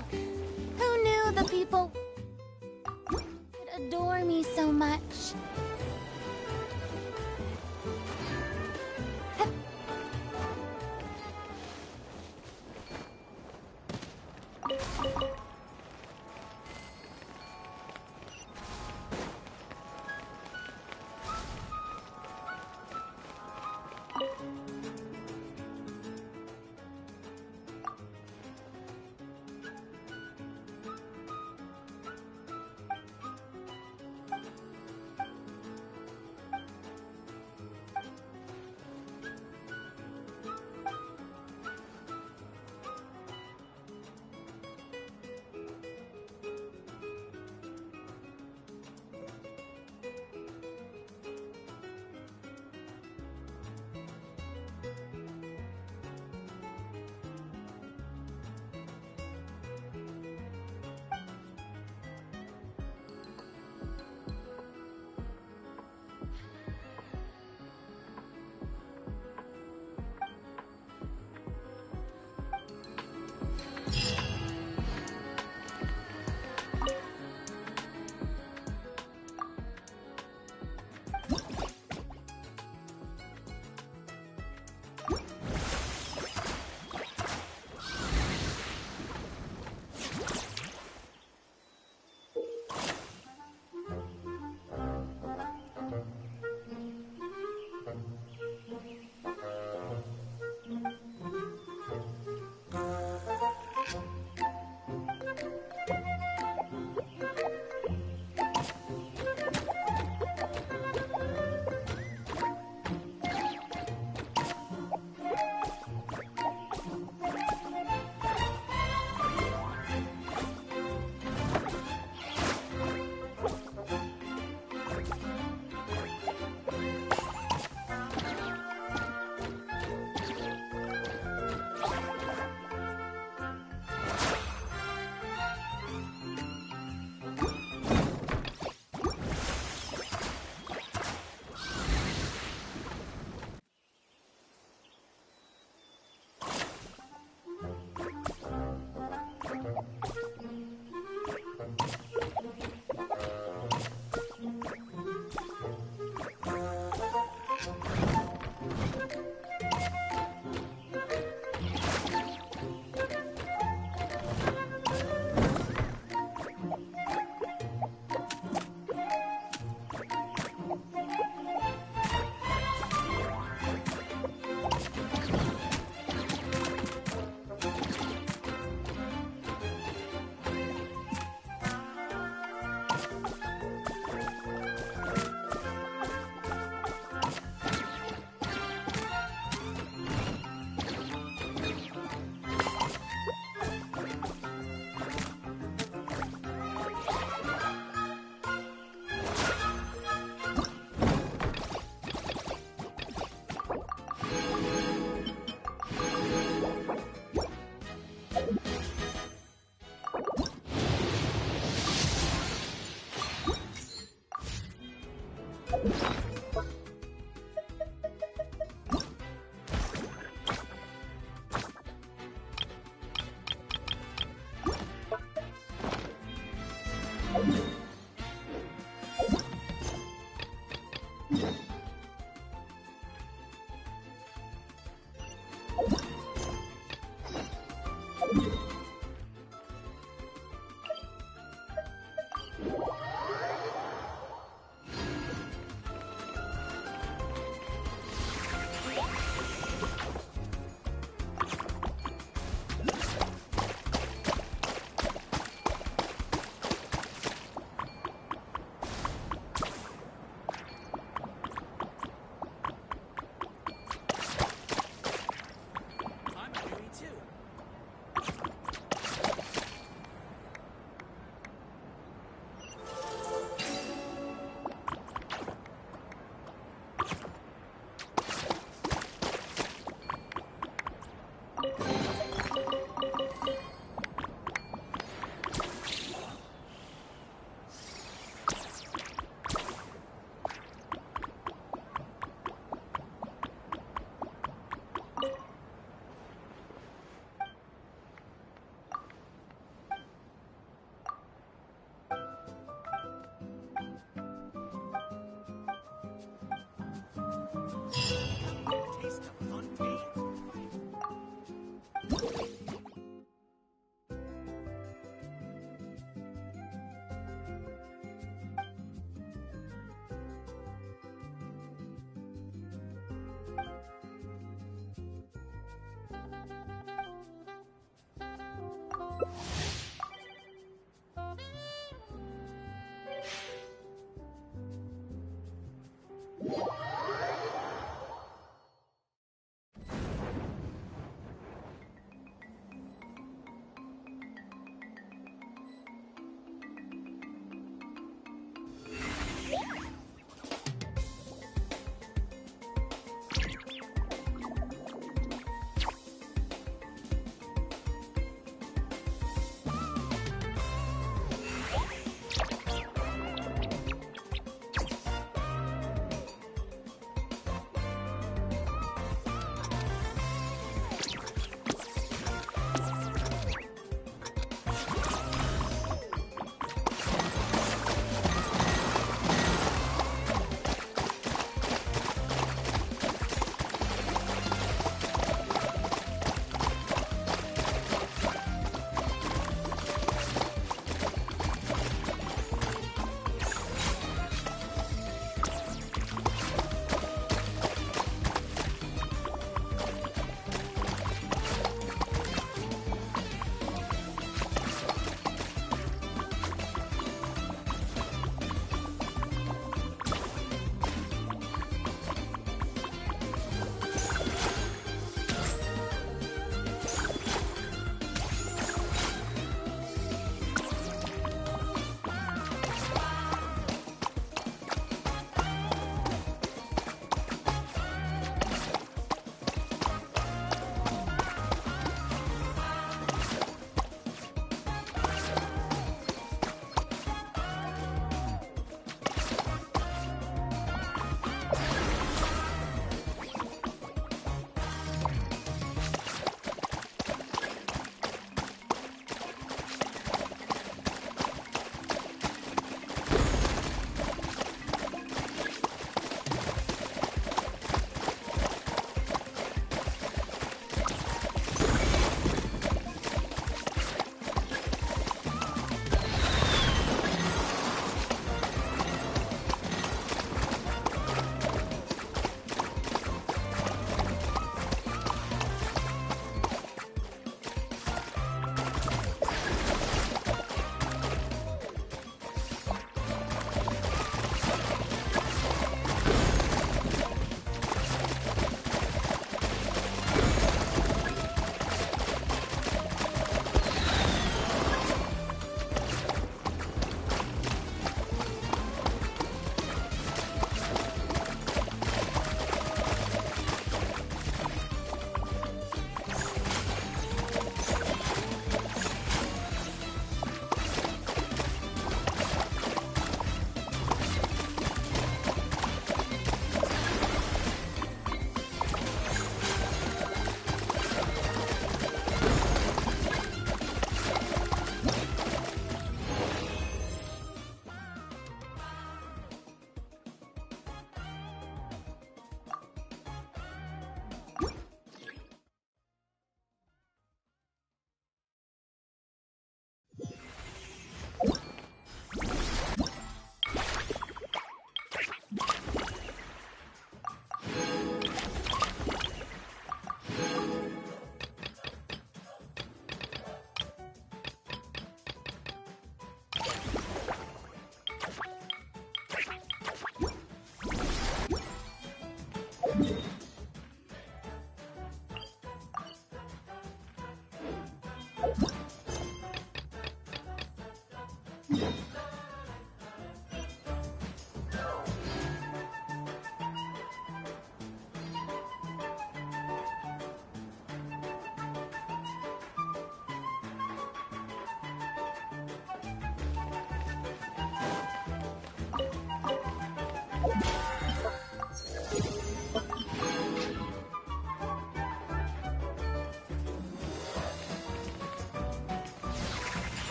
Who knew the people would adore me so much?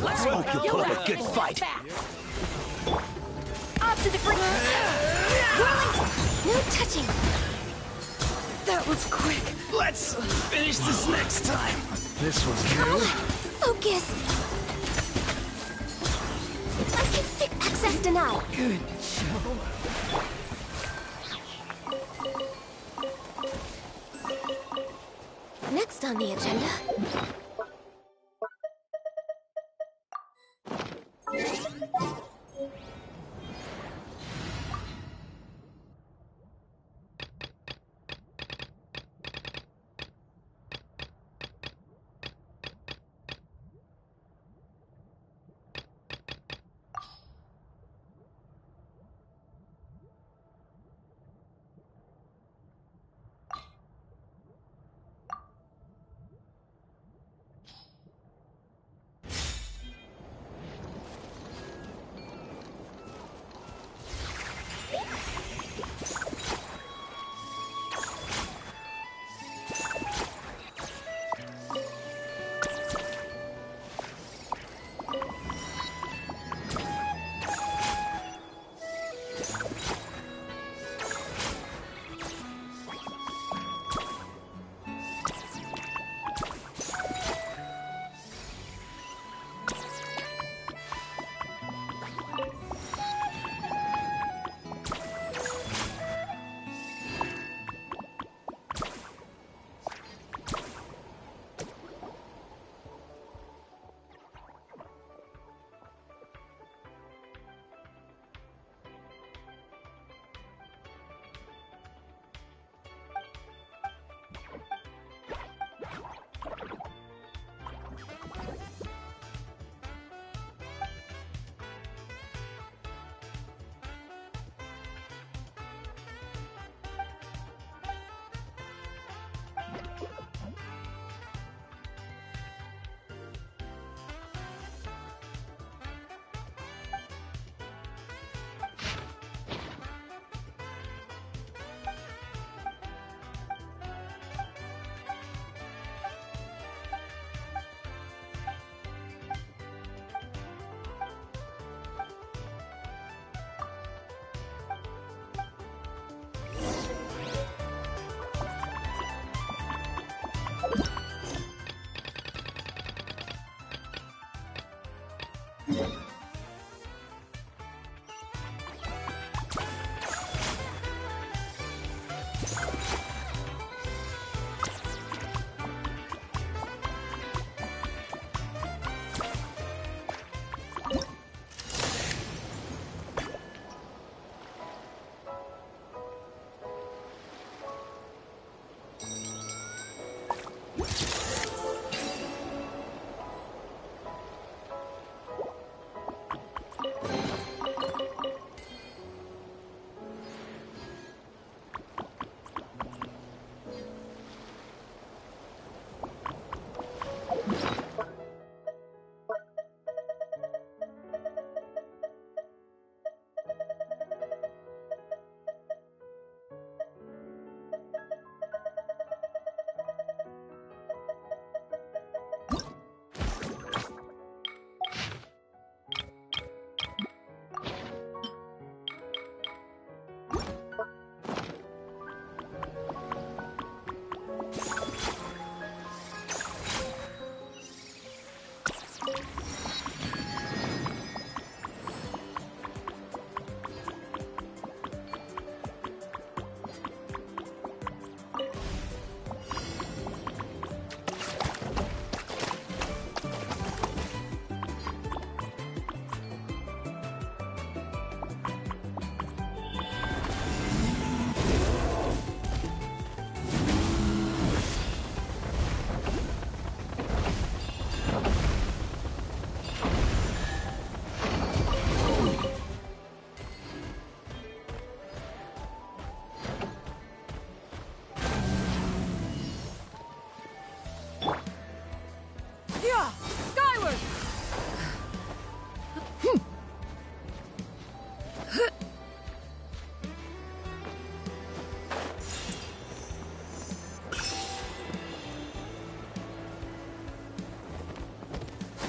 Let's hope you put up a good fight. Up to the brink. No touching. That was quick. Let's finish this next time. This was new. Focus. Access denied. Good show. Next on the agenda.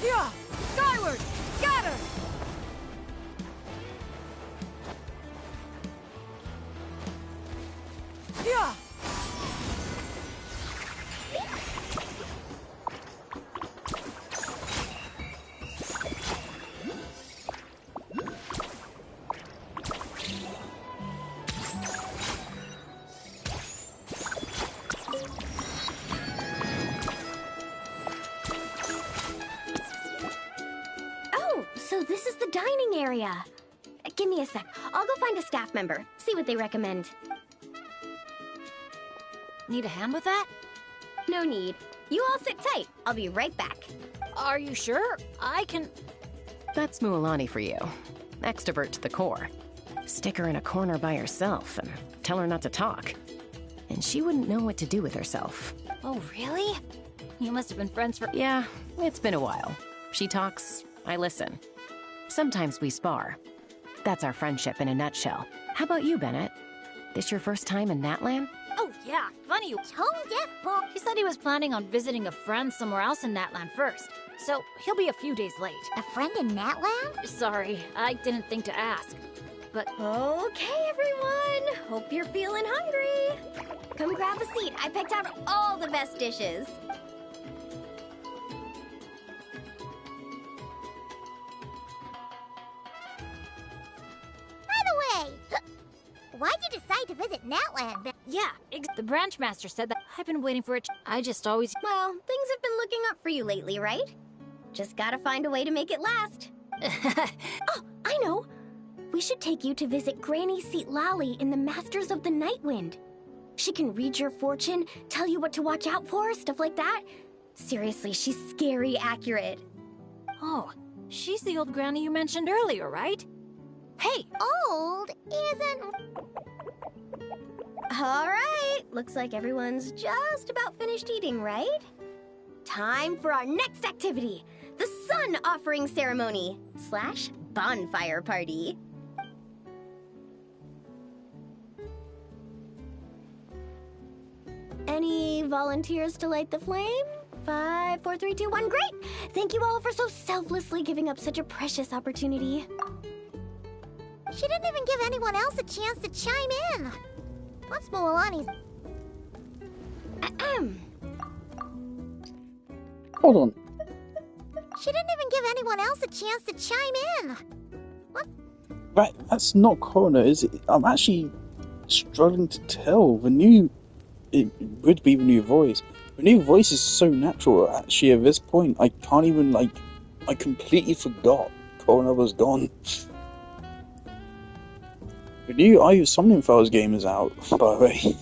Yeah! Skyward! this is the dining area. Give me a sec. I'll go find a staff member, see what they recommend. Need a hand with that? No need. You all sit tight. I'll be right back. Are you sure? I can... That's Mualani for you. Extrovert to the core. Stick her in a corner by herself and tell her not to talk. And she wouldn't know what to do with herself. Oh, really? You must have been friends for... Yeah, it's been a while. She talks, I listen. Sometimes we spar. That's our friendship in a nutshell. How about you, Bennett? This your first time in Natlan? Oh, yeah, funny you... He said he was planning on visiting a friend somewhere else in Natlan first. So, he'll be a few days late. A friend in Natlan? Sorry, I didn't think to ask. But... Okay, everyone. Hope you're feeling hungry. Come grab a seat. I picked out all the best dishes. By the way, why'd you decide to visit Natlan? Yeah, the branch master said that. I've been waiting for it. I just always... Well, things have been looking up for you lately, right? Just gotta find a way to make it last. Oh, I know. We should take you to visit Granny Seat Lally in the Masters of the Nightwind. She can read your fortune, tell you what to watch out for, stuff like that. Seriously, she's scary accurate. Oh, she's the old granny you mentioned earlier, right? Hey! Old isn't... Alright, looks like everyone's just about finished eating, right? Time for our next activity, the Sun Offering Ceremony / bonfire party. Any volunteers to light the flame? 5, 4, 3, 2, 1, great! Thank you all for so selflessly giving up such a precious opportunity. She didn't even give anyone else a chance to chime in. What's Mualani's... Hold on. She didn't even give anyone else a chance to chime in. What? Right, that's not Coroner, is it? I'm actually struggling to tell. The new... It would be the new voice. The new voice is so natural, actually, at this point. I can't even, like... I completely forgot Coroner was gone. The new IU Summoning Files game is out, by the way.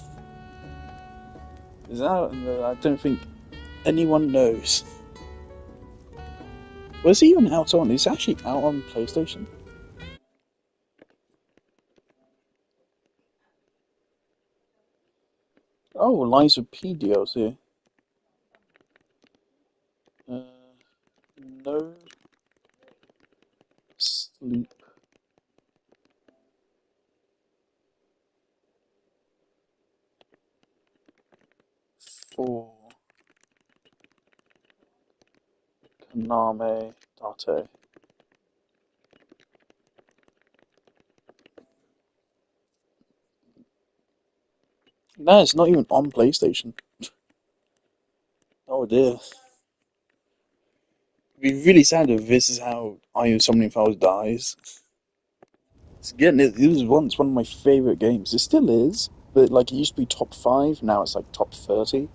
It's out, and I don't think anyone knows. Where's it even out on? It's actually out on PlayStation. Oh, Lies of P DLC. No sleep. For Kaname Date. No, it's not even on PlayStation. Oh dear. It'd be really sad if this is how IU Summoning Files dies. Again, it was once one of my favourite games. It still is, but like it used to be top 5, now it's like top 30.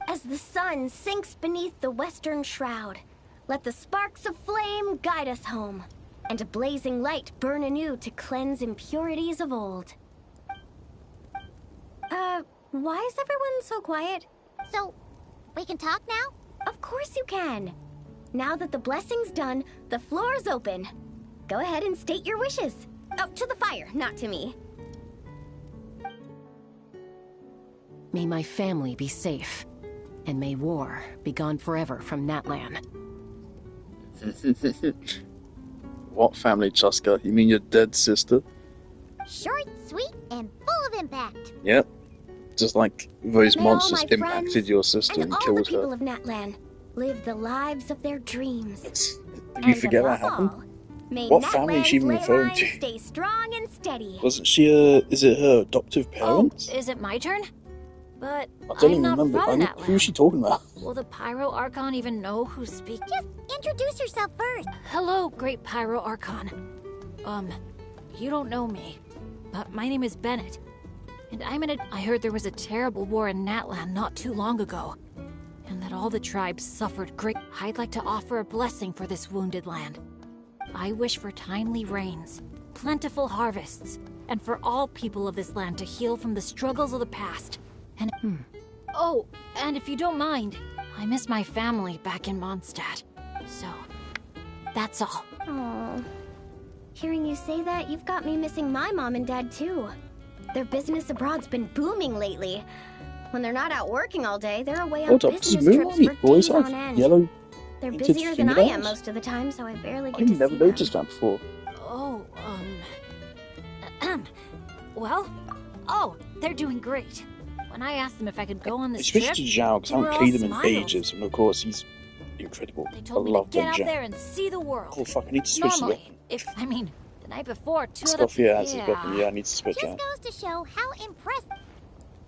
As the sun sinks beneath the western shroud, let the sparks of flame guide us home, and a blazing light burn anew to cleanse impurities of old. Why is everyone so quiet? So, we can talk now? Of course you can. Now that the blessing's done, the floor's open. Go ahead and state your wishes. Oh, to the fire, not to me. May my family be safe, and may war be gone forever from Natlan. What family, Chuska? You mean your dead sister? Short, sweet, and full of impact. Yep. Just like those May all monsters my impacted friends your sister and all killed the people her. of Natlan live the lives of their dreams. Did you forget that happened? May What family is she even Natlan's referring ley to? line stay strong and steady. Wasn't she is it her adoptive parents? Oh, is it my turn? But I don't I'm even not remember. from Natlan. Who's she talking about? Will the Pyro Archon even know who's speaking? Just introduce yourself first. Hello, Great Pyro Archon. You don't know me, but my name is Bennett. And I heard there was a terrible war in Natlan not too long ago. and that all the tribes suffered great. I'd like to offer a blessing for this wounded land. I wish for timely rains, plentiful harvests, and for all people of this land to heal from the struggles of the past. And oh, and if you don't mind, I miss my family back in Mondstadt. So, that's all. Aww. Hearing you say that, you've got me missing my mom and dad too. Their business abroad's been booming lately. When they're not out working all day, they're away on Hold up, does business trips Moonlight for always days have on end. yellow They're painted busier than I am fingernails? most of the time, so I barely get I've to never see them. noticed that before. Oh, well, they're doing great. When I asked them if I could go on this trip, Especially Zhao, because I they were haven't all played him in smiles. ages, and of course he's incredible. They I told me to love get that out Zhao. there and see the world. Oh fuck, I need to switch the Normally, weapon. the night before, two of Scoffia has his weapon, yeah, I need to switch Just out. goes to show how impressed.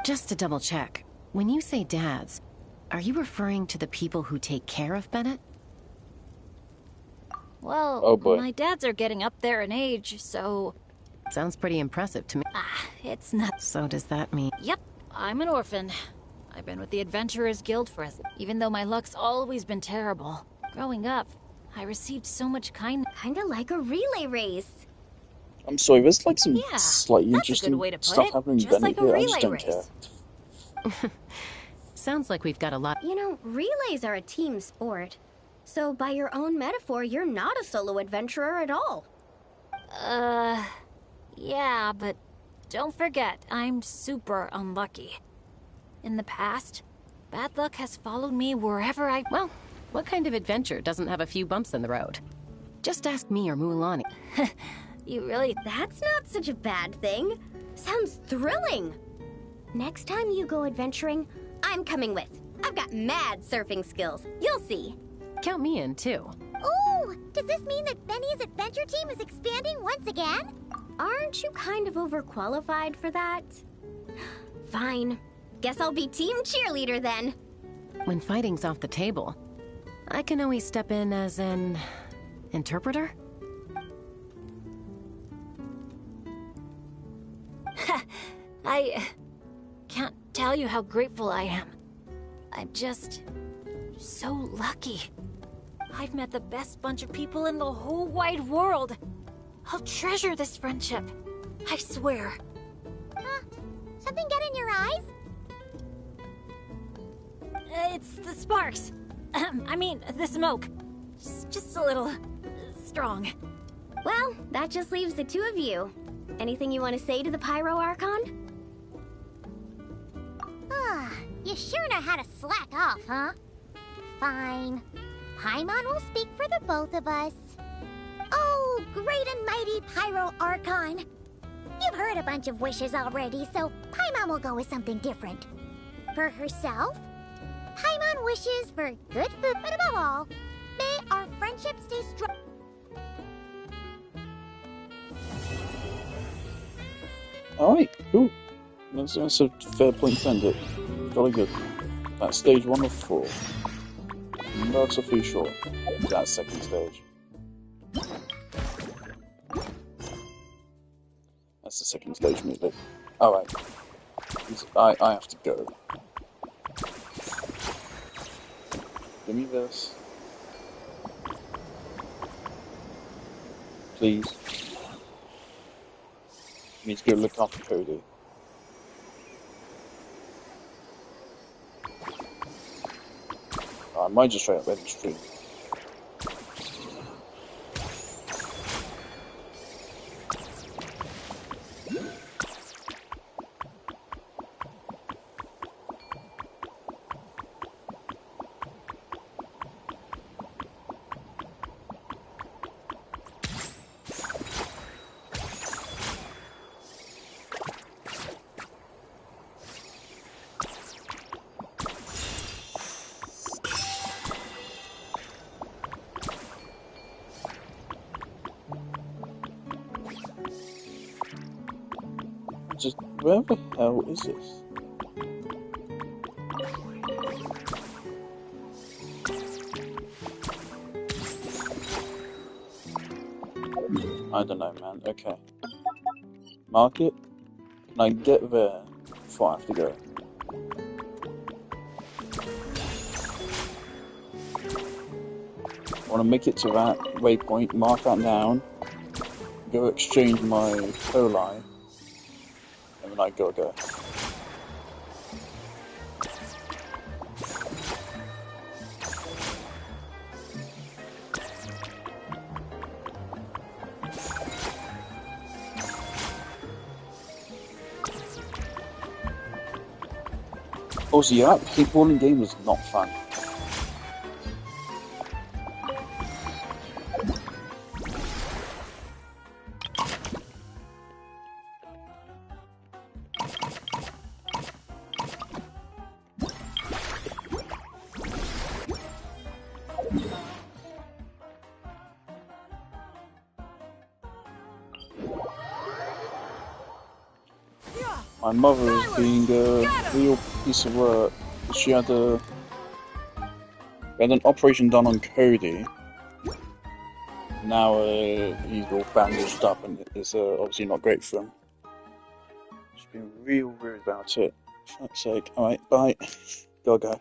Just to double check, when you say dads, are you referring to the people who take care of Bennett? Well, Oh, boy. my dads are getting up there in age, so... Sounds pretty impressive to me. It's not... So does that mean... Yep, I'm an orphan. I've been with the Adventurers Guild for even though my luck's always been terrible. Growing up, I received so much kindness. Kinda like a relay race. I'm sorry, there's like some Yeah, slightly that's a good interesting way to put stuff it. happening in Just Bennett like a here, I just relay don't race. care. Sounds like we've got a lot... You know, relays are a team sport. So by your own metaphor, you're not a solo adventurer at all. Yeah, but don't forget, I'm super unlucky. In the past, bad luck has followed me wherever I... Well, what kind of adventure doesn't have a few bumps in the road? Just ask me or Mulan. You really... That's not such a bad thing. Sounds thrilling. Next time you go adventuring, I'm coming with. I've got mad surfing skills. You'll see. Count me in, too. Ooh, does this mean that Benny's adventure team is expanding once again? Aren't you kind of overqualified for that? Fine. Guess I'll be team cheerleader then. When fighting's off the table, I can always step in as an... interpreter? I can't tell you how grateful I am. I'm just so lucky. I've met the best bunch of people in the whole wide world. I'll treasure this friendship. I swear. Something get in your eyes? It's the sparks. I mean, the smoke. Just a little strong. Well, that just leaves the two of you. Anything you want to say to the Pyro Archon? You sure know how to slack off, huh? Fine. Paimon will speak for the both of us. Oh, great and mighty Pyro Archon. You've heard a bunch of wishes already, so Paimon will go with something different. For herself, Paimon wishes for good food, but above all, may our friendship stay strong. Alright, cool. That's a fair point to end it. Jolly good. That's stage 1 of 4. Not so few short. That's second stage. That's the second stage music. Alright. I have to go. Give me this. Please. I need to go look after Cody. I might just straight up end the stream. Just where the hell is this? I don't know, man. Okay. Market? Can I get there before I have to go? want to make it to that waypoint, mark that down, go exchange my coli, and then I gotta go. Also, yeah, that paintballing game was not fun. My mother is being a real piece of work. She had an operation done on Cody. Now he's all bandaged up, and it's obviously not great for him. She's been real rude about it. For fuck's sake. Alright, bye. Gotta go.